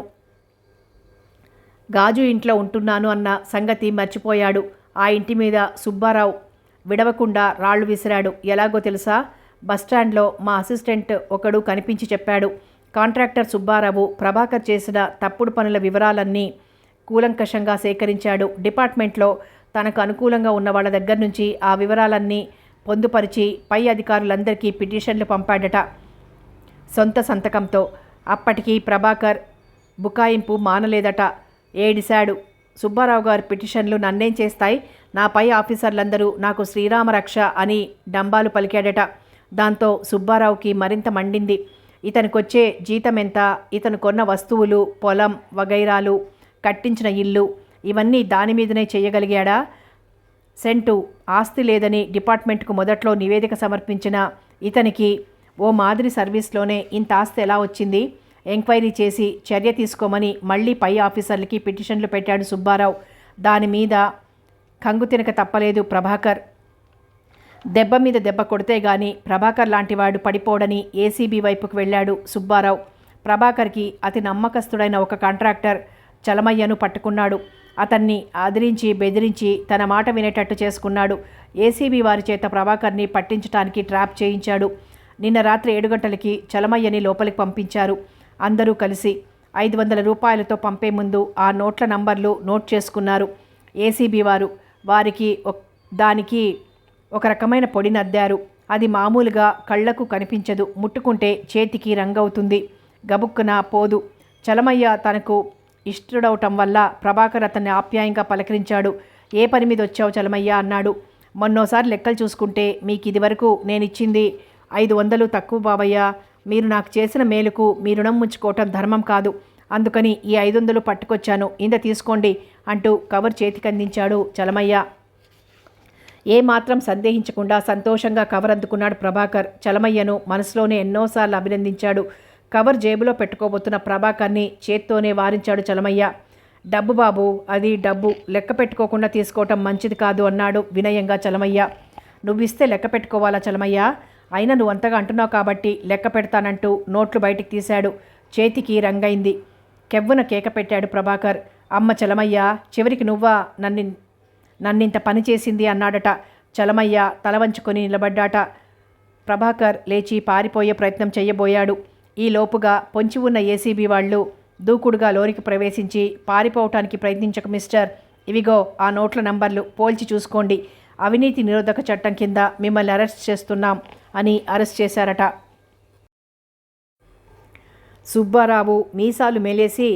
గాజు ఇంట్లో ఉంటున్నాను అన్న సంగతి మర్చిపోయాడు. ఆ ఇంటి మీద సుబ్బారావు విడవకుండా రాళ్లు విసిరాడు. ఎలాగో తెలుసా? బస్టాండ్లో మా అసిస్టెంట్ ఒకడు కనిపించి చెప్పాడు. కాంట్రాక్టర్ సుబ్బారావు ప్రభాకర్ చేసిన తప్పుడు పనుల వివరాలన్నీ కూలంకషంగా సేకరించాడు. డిపార్ట్మెంట్లో తనకు అనుకూలంగా ఉన్న వాళ్ళ దగ్గర నుంచి ఆ వివరాలన్నీ పొందుపరిచి పై అధికారులందరికీ పిటిషన్లు పంపాడట సొంత సంతకంతో. అప్పటికి ప్రభాకర్ బుకాయింపు మానలేదట. ఏడిశాడు. సుబ్బారావు గారి పిటిషన్లు నన్నేం చేస్తాయి? నా పై ఆఫీసర్లందరూ నాకు శ్రీరామరక్ష అని డంబాలు పలికాడట. దాంతో సుబ్బారావుకి మరింత మండింది. ఇతనికొచ్చే జీతం ఎంత, ఇతను కొన్న వస్తువులు, పొలం వగైరాలు, కట్టించిన ఇల్లు, ఇవన్నీ దాని మీదనే చేయగలిగాడా? సెంటు ఆస్తి లేదని డిపార్ట్మెంట్కు మొదట్లో నివేదిక సమర్పించిన ఇతనికి ఓ మాదిరి సర్వీస్లోనే ఇంత ఆస్తి ఎలా వచ్చింది? ఎంక్వైరీ చేసి చర్య తీసుకోమని మళ్ళీ పై ఆఫీసర్లకి పిటిషన్లు పెట్టాడు సుబ్బారావు. దాని మీద కంగు తినక తప్పలేదు ప్రభాకర్. దెబ్బ మీద దెబ్బ కొడితే గాని ప్రభాకర్ లాంటివాడు పడిపోడని ఏసీబీ వైపుకు వెళ్ళాడు సుబ్బారావు. ప్రభాకర్కి అతి నమ్మకస్తుడైన ఒక కాంట్రాక్టర్ చలమయ్యను పట్టుకున్నాడు. అతన్ని ఆదరించి బెదిరించి తన మాట వినేటట్టు చేసుకున్నాడు. ఏసీబీ వారి చేత ప్రభాకర్ని పట్టించడానికి ట్రాప్ చేయించాడు. నిన్న రాత్రి 7 గంటలకి చలమయ్యని లోపలికి పంపించారు. అందరూ కలిసి 500 రూపాయలతో పంపే ముందు ఆ నోట్ల నంబర్లు నోట్ చేసుకున్నారు ఏసీబీ వారు. వారికి దానికి ఒక రకమైన పొడిని అద్దారు. అది మామూలుగా కళ్లకు కనిపించదు, ముట్టుకుంటే చేతికి రంగవుతుంది, గబుక్కున పోదు. చలమయ్య తనకు ఇష్టడవటం వల్ల ప్రభాకర్ అతన్ని ఆప్యాయంగా పలకరించాడు. ఏ పని మీద వచ్చావు చలమయ్య అన్నాడు. మొన్నోసారి లెక్కలు చూసుకుంటే మీకు ఇదివరకు నేనిచ్చింది 500 తక్కువ బాబయ్య. మీరు నాకు చేసిన మేలుకు మీ రుణం ముంచుకోవటం ధర్మం కాదు. అందుకని ఈ 500 పట్టుకొచ్చాను, ఇంత తీసుకోండి అంటూ కవర్ చేతికందించాడు చలమయ్య. ఏమాత్రం సందేహించకుండా సంతోషంగా కవర్ అందుకున్నాడు ప్రభాకర్. చలమయ్యను మనసులోనే ఎన్నోసార్లు అభినందించాడు. కవర్ జేబులో పెట్టుకోబోతున్న ప్రభాకర్ని చేత్తోనే వారించాడు చలమయ్య. డబ్బు బాబు, అది డబ్బు, లెక్క పెట్టుకోకుండా తీసుకోవటం మంచిది కాదు అన్నాడు వినయంగా చలమయ్య. నువ్విస్తే లెక్క పెట్టుకోవాలా చలమయ్య? అయినా నువ్వు అంతగా అంటున్నావు కాబట్టి లెక్క పెడతానంటూ నోట్లు బయటికి తీశాడు. చేతికి రంగైంది. కెవ్వున కేక పెట్టాడు ప్రభాకర్. అమ్మ చలమయ్య, చివరికి నువ్వా నన్నింత పని చేసింది అన్నాడట. చలమయ్య తల వంచుకొని నిలబడ్డాట. ప్రభాకర్ లేచి పారిపోయే ప్రయత్నం చెయ్యబోయాడు. ఈ లోపుగా పొంచి ఉన్న ఏసీబీ వాళ్ళు దూకుడుగా లోనికి ప్రవేశించి, పారిపోవటానికి ప్రయత్నించక మిస్టర్, ఇవిగో ఆ నోట్ల నంబర్లు, పోల్చి చూసుకోండి, అవినీతి నిరోధక చట్టం కింద మిమ్మల్ని అరెస్ట్ చేస్తున్నాం అని అరెస్ట్ చేశారట. సుబ్బారావు మీసాలు మేలేసి,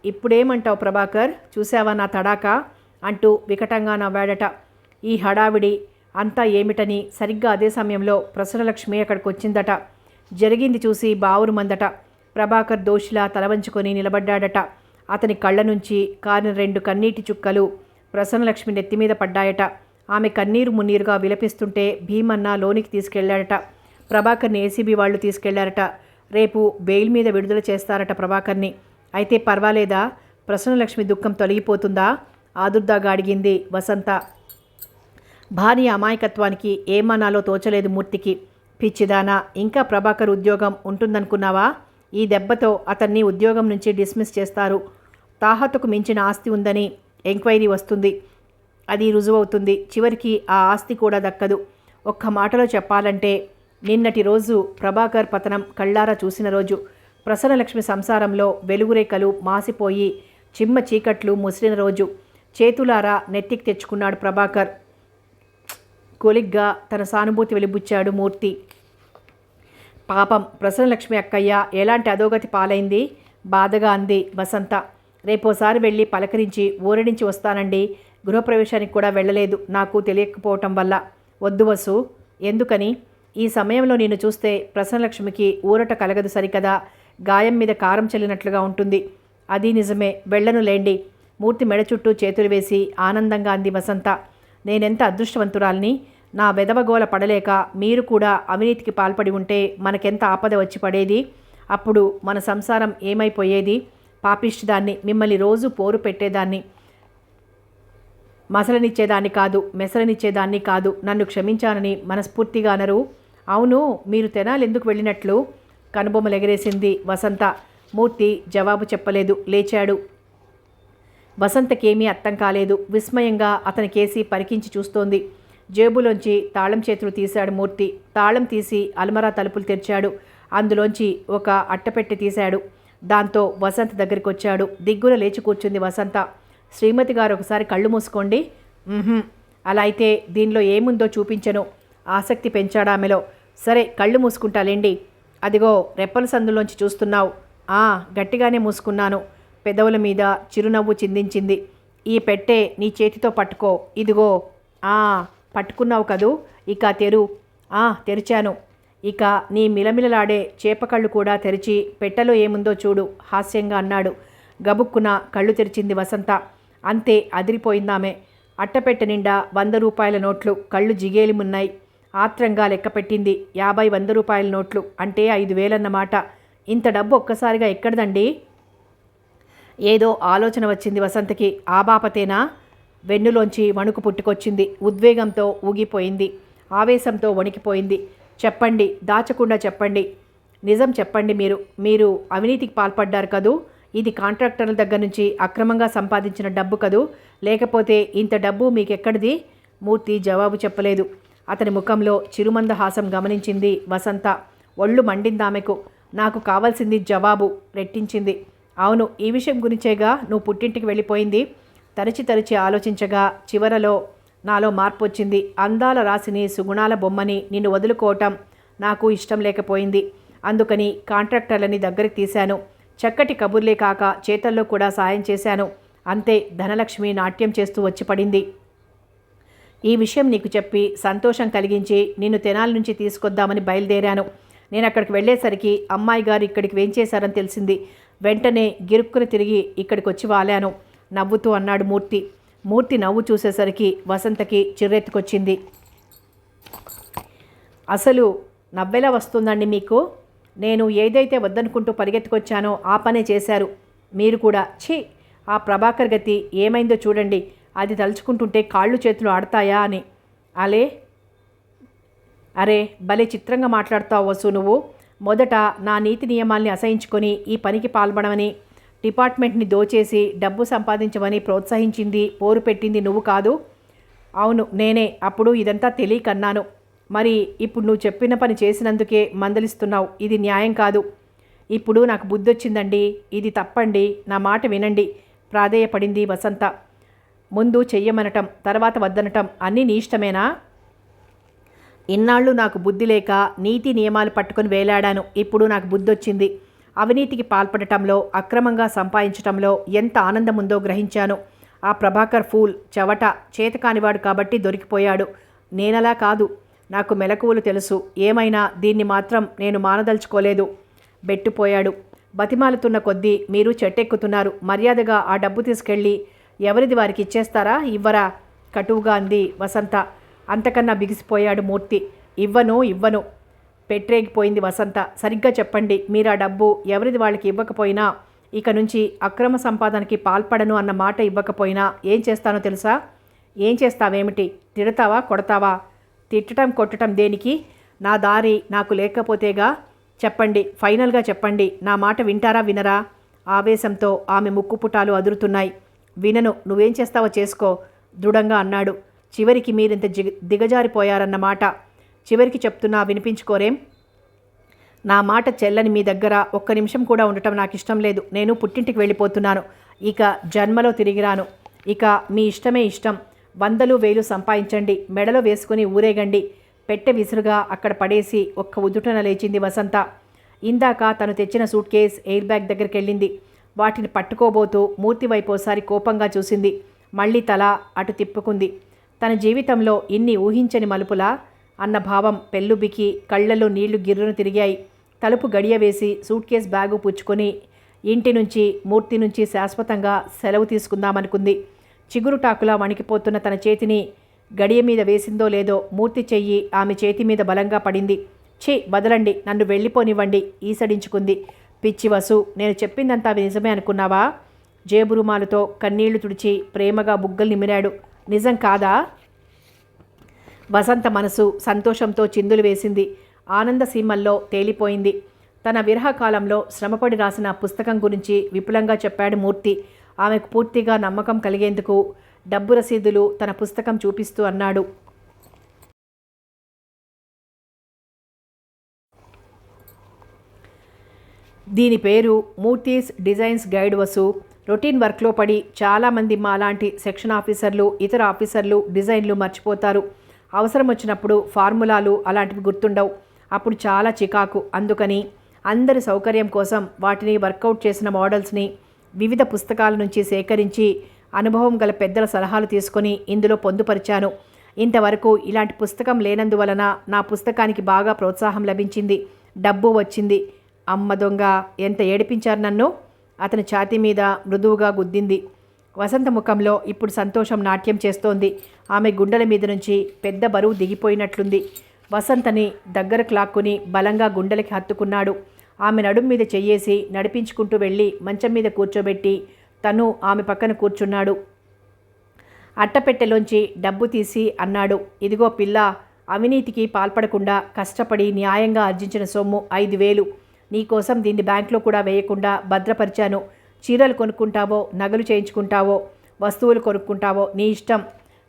ఇప్పుడేమంటావు ప్రభాకర్, చూసావా నా తడాకా అంటూ వికటంగా నవ్వాడట. ఈ హడావిడి అంతా ఏమిటని సరిగ్గా అదే సమయంలో ప్రసన్నలక్ష్మి అక్కడికి వచ్చిందట. జరిగింది చూసి బావురుమందట. ప్రభాకర్ దోషిలా తలవంచుకొని నిలబడ్డాడట. అతని కళ్ళ నుంచి కారిన 2 కన్నీటి చుక్కలు ప్రసన్నలక్ష్మి నెత్తిమీద పడ్డాయట. ఆమె కన్నీరు మున్నీరుగా విలపిస్తుంటే భీమన్న లోనికి తీసుకెళ్లాడట. ప్రభాకర్ని ఏసీబీ వాళ్ళు తీసుకెళ్లారట. రేపు బెయిల్ మీద విడుదల చేస్తారట ప్రభాకర్ని. అయితే పర్వాలేదా, ప్రసన్నలక్ష్మి దుఃఖం తొలగిపోతుందా ఆదుర్దాగా అడిగింది వసంత. భార్య అమాయకత్వానికి ఏమనాలో తోచలేదు మూర్తికి. పిచ్చిదానా, ఇంకా ప్రభాకర్ ఉద్యోగం ఉంటుందనుకున్నావా? ఈ దెబ్బతో అతన్ని ఉద్యోగం నుంచి డిస్మిస్ చేస్తారు. తాహతుకు మించిన ఆస్తి ఉందని ఎంక్వైరీ వస్తుంది. అది రుజువవుతుంది. చివరికి ఆ ఆస్తి కూడా దక్కదు. ఒక్క మాటలో చెప్పాలంటే నిన్నటి రోజు ప్రభాకర్ పతనం కళ్ళారా చూసిన రోజు. ప్రసన్నలక్ష్మి సంసారంలో వెలుగురేఖలు మాసిపోయి చిమ్మ చీకట్లు ముసిరిన రోజు. చేతులారా నెత్తికి తెచ్చుకున్నాడు ప్రభాకర్. కొలిగ్గా తన సానుభూతి వెలిబుచ్చాడు మూర్తి. పాపం ప్రసన్నలక్ష్మి అక్కయ్య ఎలాంటి అధోగతి పాలైంది, బాధగా అంది వసంత. రేపోసారి వెళ్ళి పలకరించి ఊరడించి వస్తానండి. గృహప్రవేశానికి కూడా వెళ్ళలేదు, నాకు తెలియకపోవటం వల్ల. వద్దు వసు. ఎందుకని? ఈ సమయంలో నిన్ను చూస్తే ప్రసన్నలక్ష్మికి ఊరట కలగదు సరికదా, గాయం మీద కారం చల్లినట్లుగా ఉంటుంది. అది నిజమే, వెళ్ళను లేండి. మూర్తి మెడ చుట్టూ చేతులు వేసి ఆనందంగా అంది వసంత. నేనెంత అదృష్టవంతురాల్ని. నా వెదవగోల పడలేక మీరు కూడా అవినీతికి పాల్పడి ఉంటే మనకెంత ఆపద వచ్చి పడేది. అప్పుడు మన సంసారం ఏమైపోయేది? పాపిష్టిదాన్ని, మిమ్మల్ని రోజు పోరు పెట్టేదాన్ని, మసలనిచ్చేదాన్ని కాదు, మెసలనిచ్చేదాన్ని కాదు. నన్ను క్షమించానని మనస్ఫూర్తిగా అనరు? అవును, మీరు తెనాలి ఎందుకు వెళ్ళినట్లు? కనుబొమ్మలెగరేసింది వసంత. మూర్తి జవాబు చెప్పలేదు, లేచాడు. వసంతకేమీ అర్థం కాలేదు. విస్మయంగా అతని కేసి పరికించి చూస్తోంది. జేబులోంచి తాళం చేతులు తీశాడు మూర్తి. తాళం తీసి అల్మరా తలుపులు తెరిచాడు. అందులోంచి ఒక అట్టపెట్టె తీశాడు. దాంతో వసంత దగ్గరికి వచ్చాడు. దిగ్గున లేచి కూర్చుంది వసంత. శ్రీమతి గారు ఒకసారి కళ్ళు మూసుకోండి. అలా అయితే దీనిలో ఏముందో చూపించను. ఆసక్తి పెంచాడు ఆమెలో. సరే కళ్ళు మూసుకుంటాలేండి. అదిగో రెప్పల సందులోంచి చూస్తున్నావు. గట్టిగానే మూసుకున్నాను. పెదవుల మీద చిరునవ్వు చిందించింది. ఈ పెట్టె నీ చేతితో పట్టుకో. ఇదిగో. పట్టుకున్నావు కదూ, ఇక తెరు. తెరిచాను. ఇక నీ మిలమిలలాడే చేపకళ్ళు కూడా తెరిచి పెట్టెలో ఏముందో చూడు హాస్యంగా అన్నాడు. గబుక్కున కళ్ళు తెరిచింది వసంత. అంతే, అదిరిపోయిందామె. అట్టపెట్టె నిండా 100 రూపాయల నోట్లు, కళ్ళు జిగేలిమున్నాయి. ఆత్రంగా లెక్క పెట్టింది. 50 100 రూపాయల నోట్లు అంటే 5,000 అన్నమాట. ఇంత డబ్బు ఒక్కసారిగా ఎక్కడదండి? ఏదో ఆలోచన వచ్చింది వసంతకి. ఆ బాపతేనా? వెన్నులోంచి వణుకు పుట్టుకొచ్చింది. ఉద్వేగంతో ఊగిపోయింది. ఆవేశంతో వణికిపోయింది. చెప్పండి, దాచకుండా చెప్పండి. నిజం చెప్పండి. మీరు అవినీతికి పాల్పడ్డారు కదూ? ఇది కాంట్రాక్టర్ల దగ్గర నుంచి అక్రమంగా సంపాదించిన డబ్బు కదూ? లేకపోతే ఇంత డబ్బు మీకెక్కడిది? మూర్తి జవాబు చెప్పలేదు. అతని ముఖంలో చిరుమందహాసం గమనించింది వసంత. ఒళ్ళు మండిందామెకు. నాకు కావాల్సింది జవాబు రెట్టించింది. అవును, ఈ విషయం గురించేగా నువ్వు పుట్టింటికి వెళ్ళిపోయింది. తరచి ఆలోచించగా చివరలో నాలో మార్పు వచ్చింది. అందాల రాసిని, సుగుణాల బొమ్మని నిన్ను వదులుకోవటం నాకు ఇష్టం లేకపోయింది. అందుకని కాంట్రాక్టర్లని దగ్గరికి తీశాను. చక్కటి కబుర్లే కాక చేతల్లో కూడా సాయం చేశాను. అంతే, ధనలక్ష్మి నాట్యం చేస్తూ వచ్చి పడింది. ఈ విషయం నీకు చెప్పి సంతోషం కలిగించి నిన్ను తెనాలి నుంచి తీసుకొద్దామని బయలుదేరాను. నేను అక్కడికి వెళ్ళేసరికి అమ్మాయి గారు ఇక్కడికి వేంచేశారని తెలిసింది. వెంటనే గిరుక్కుని తిరిగి ఇక్కడికి వచ్చి వాలాను నవ్వుతూ అన్నాడు మూర్తి. మూర్తి నవ్వు చూసేసరికి వసంతకి చిర్రెత్తుకొచ్చింది. అసలు నవ్వెలా వస్తుందండి మీకు? నేను ఏదైతే వద్దనుకుంటూ పరిగెత్తుకొచ్చానో ఆ పనే చేశారు మీరు కూడా. ఛీ, ఆ ప్రభాకర్ గతి ఏమైందో చూడండి. అది తలుచుకుంటుంటే కాళ్ళు చేతులు ఆడతాయా అని. అరే భలే చిత్రంగా మాట్లాడుతావు వసు నువ్వు. మొదట నా నీతి నియమాల్ని అసహించుకొని ఈ పనికి పాల్పడమని, డిపార్ట్మెంట్ని దోచేసి డబ్బు సంపాదించమని ప్రోత్సహించింది, పోరు పెట్టింది నువ్వు కాదు? అవును నేనే. అప్పుడు ఇదంతా తెలియకన్నాను. మరి ఇప్పుడు నువ్వు చెప్పిన పని చేసినందుకే మందలిస్తున్నావు. ఇది న్యాయం కాదు. ఇప్పుడు నాకు బుద్ధి వచ్చిందండి. ఇది తప్పండి. నా మాట వినండి ప్రాధేయపడింది వసంత. ముందు చెయ్యమనటం, తర్వాత వద్దనటం అన్నీ నీ ఇష్టమేనా? ఇన్నాళ్ళు నాకు బుద్ధి లేక నీతి నియమాలు పట్టుకొని వేలాడాను. ఇప్పుడు నాకు బుద్ధి వచ్చింది. అవినీతికి పాల్పడటంలో, అక్రమంగా సంపాదించటంలో ఎంత ఆనందం ఉందో గ్రహించాను. ఆ ప్రభాకర్ ఫూల్, చవట, చేతకానివాడు కాబట్టి దొరికిపోయాడు. నేనలా కాదు. నాకు మెలకువలు తెలుసు. ఏమైనా దీన్ని మాత్రం నేను మానదలుచుకోలేదు. బెట్టుపోయాడు. బతిమాలుతున్న కొద్దీ మీరు చెట్టెక్కుతున్నారు. మర్యాదగా ఆ డబ్బు తీసుకెళ్ళి ఎవరిది వారికి ఇచ్చేస్తారా, ఇవ్వరా? కటువుగా అంది వసంత. అంతకన్నా బిగిసిపోయాడు మూర్తి. ఇవ్వను. పెట్టరేగిపోయింది వసంత. సరిగ్గా చెప్పండి. మీరు ఆ డబ్బు ఎవరిది వాళ్ళకి ఇవ్వకపోయినా, ఇక నుంచి అక్రమ సంపాదనకి పాల్పడను అన్న మాట ఇవ్వకపోయినా ఏం చేస్తానో తెలుసా? ఏం చేస్తావేమిటి? తిడతావా, కొడతావా? తిట్టడం కొట్టడం దేనికి? నా దారి నాకు లేకపోతేగా. చెప్పండి, ఫైనల్గా చెప్పండి. నా మాట వింటారా, వినరా? ఆవేశంతో ఆమె ముక్కుపుటాలు అదురుతున్నాయి. వినను. నువ్వేం చేస్తావో చేసుకో దృఢంగా అన్నాడు. చివరికి మీరింత దిగజారిపోయారన్నమాట. చివరికి చెప్తున్నా వినిపించుకోరేం? నా మాట చెల్లని మీ దగ్గర ఒక్క నిమిషం కూడా ఉండటం నాకు ఇష్టం లేదు. నేను పుట్టింటికి వెళ్ళిపోతున్నాను. ఇక జన్మలో తిరిగిరాను. ఇక మీ ఇష్టమే ఇష్టం. 100,000 1000 సంపాదించండి. మెడలో వేసుకుని ఊరేగండి. పెట్టె విసురుగా అక్కడ పడేసి ఒక్క ఉదుటన లేచింది వసంత. ఇందాక తను తెచ్చిన సూట్ కేస్, ఎయిర్ బ్యాగ్ దగ్గరికి వెళ్ళింది. వాటిని పట్టుకోబోతూ మూర్తి వైపు ఓసారి కోపంగా చూసింది. మళ్ళీ తల అటు తిప్పుకుంది. తన జీవితంలో ఇన్ని ఊహించని మలుపులా అన్న భావం పెళ్ళుబికి కళ్ళల్లో నీళ్లు గిర్రును తిరిగాయి. తలుపు గడియ వేసి సూట్ కేస్ బ్యాగు పుచ్చుకొని ఇంటి నుంచి, మూర్తి నుంచి శాశ్వతంగా సెలవు తీసుకుందామనుకుంది. చిగురుటాకులా వణికిపోతున్న తన చేతిని గడియ మీద వేసిందో లేదో మూర్తి చెయ్యి ఆమె చేతి మీద బలంగా పడింది. ఛీ, వదలండి, నన్ను వెళ్ళిపోనివ్వండి ఈసడించుకుంది. పిచ్చి వసు, నేను చెప్పిందంతా అవి నిజమే అనుకున్నావా? జేబు రుమాలుతో కన్నీళ్లు తుడిచి ప్రేమగా బుగ్గలు నిమిరాడు. నిజం కాదా? వసంత మనసు సంతోషంతో చిందులు వేసింది. ఆనంద సీమల్లో తేలిపోయింది. తన విరహకాలంలో శ్రమపడి రాసిన పుస్తకం గురించి విపులంగా చెప్పాడు మూర్తి. ఆమెకు పూర్తిగా నమ్మకం కలిగేందుకు డబ్బు రసీదులు తన పుస్తకం చూపిస్తూ అన్నాడు. దీని పేరు మూర్తీస్ డిజైన్స్ గైడ్ వసు. రొటీన్ వర్క్లో పడి చాలామంది మాలాంటి సెక్షన్ ఆఫీసర్లు, ఇతర ఆఫీసర్లు డిజైన్లు మర్చిపోతారు. అవసరం వచ్చినప్పుడు ఫార్ములాలు అలాంటివి గుర్తుండవు. అప్పుడు చాలా చికాకు. అందుకని అందరి సౌకర్యం కోసం వాటిని వర్కౌట్ చేసిన మోడల్స్ని వివిధ పుస్తకాల నుంచి సేకరించి అనుభవం గల పెద్దల సలహాలు తీసుకొని ఇందులో పొందుపరిచాను. ఇంతవరకు ఇలాంటి పుస్తకం లేనందువలన నా పుస్తకానికి బాగా ప్రోత్సాహం లభించింది. డబ్బు వచ్చింది. అమ్మ దొంగ, ఎంత ఏడిపించారు నన్ను. అతని ఛాతీ మీద మృదువుగా గుద్దింది. వసంత ముఖంలో ఇప్పుడు సంతోషం నాట్యం చేస్తోంది. ఆమె గుండెల మీద నుంచి పెద్ద బరువు దిగిపోయినట్లుంది. వసంతని దగ్గరకు లాక్కుని బలంగా గుండెలకి హత్తుకున్నాడు. ఆమె నడుం మీద చెయ్యేసి నడిపించుకుంటూ వెళ్ళి మంచం మీద కూర్చోబెట్టి తను ఆమె పక్కన కూర్చున్నాడు. అట్టపెట్టెలోంచి డబ్బు తీసి అన్నాడు, ఇదిగో పిల్ల, అవినీతికి పాల్పడకుండా కష్టపడి న్యాయంగా ఆర్జించిన సొమ్ము 5,000. నీకోసం దీన్ని బ్యాంకులో కూడా వేయకుండా భద్రపరిచాను. చీరలు కొనుక్కుంటావో, నగలు చేయించుకుంటావో, వస్తువులు కొనుక్కుంటావో నీ ఇష్టం.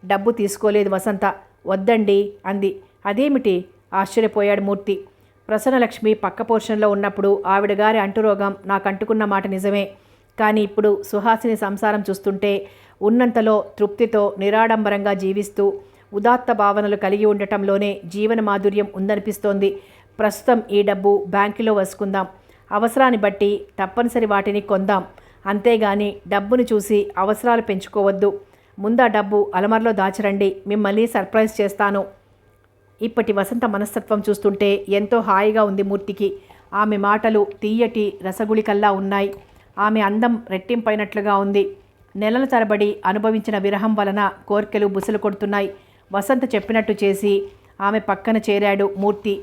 డబ్బు తీసుకోలేదు వసంత. వద్దండి అంది. అదేమిటి? ఆశ్చర్యపోయాడు మూర్తి. ప్రసన్నలక్ష్మి పక్క పోర్షన్లో ఉన్నప్పుడు ఆవిడ గారి అంటురోగం నాకు అంటుకున్న మాట నిజమే. కానీ ఇప్పుడు సుహాసిని సంసారం చూస్తుంటే ఉన్నంతలో తృప్తితో నిరాడంబరంగా జీవిస్తూ ఉదాత్త భావనలు కలిగి ఉండటంలోనే జీవన మాధుర్యం ఉందనిపిస్తోంది. ప్రస్తుతం ఈ డబ్బు బ్యాంకులో వేసుకుందాం. అవసరాన్ని బట్టి తప్పనిసరి వాటిని కొందాం. అంతేగాని డబ్బును చూసి అవసరాలు పెంచుకోవద్దు. ముందా డబ్బు అలమరలో దాచరండి. మిమ్మల్ని సర్ప్రైజ్ చేస్తాను. ఇప్పటి వసంత మనస్తత్వం చూస్తుంటే ఎంతో హాయిగా ఉంది మూర్తికి. ఆమె మాటలు తీయటి రసగుళికల్లా ఉన్నాయి. ఆమె అందం రెట్టింపైనట్లుగా ఉంది. నెలల తరబడి అనుభవించిన విరహం వలన కోర్కెలు బుసలు కొడుతున్నాయి. వసంత చెప్పినట్టు చేసి ఆమె పక్కన చేరాడు మూర్తి.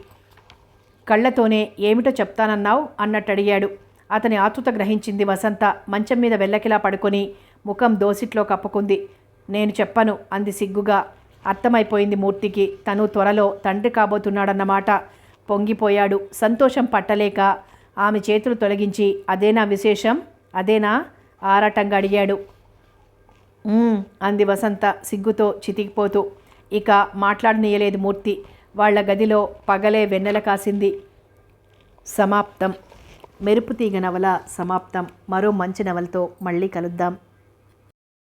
కళ్ళతోనే ఏమిటో చెప్తానన్నావు అన్నట్టు అడిగాడు. అతని ఆతృత గ్రహించింది వసంత. మంచం మీద వెల్లకిలా పడుకొని ముఖం దోసిట్లో కప్పుకుంది. నేను చెప్పను అంది సిగ్గుగా. అర్థమైపోయింది మూర్తికి, తను త్వరలో తండ్రి కాబోతున్నాడన్నమాట. పొంగిపోయాడు. సంతోషం పట్టలేక ఆమె చేతులు తొలగించి, అదేనా విశేషం, అదేనా ఆరాటంగా అడిగాడు. అంది వసంత సిగ్గుతో చితికిపోతూ. ఇక మాట్లాడనీయలేదు మూర్తి. వాళ్ల గదిలో పగలే వెన్నెల కాసింది. సమాప్తం. మెరుపుతీగ నవల సమాప్తం. మరో మంచి నవలతో మళ్ళీ కలుద్దాం.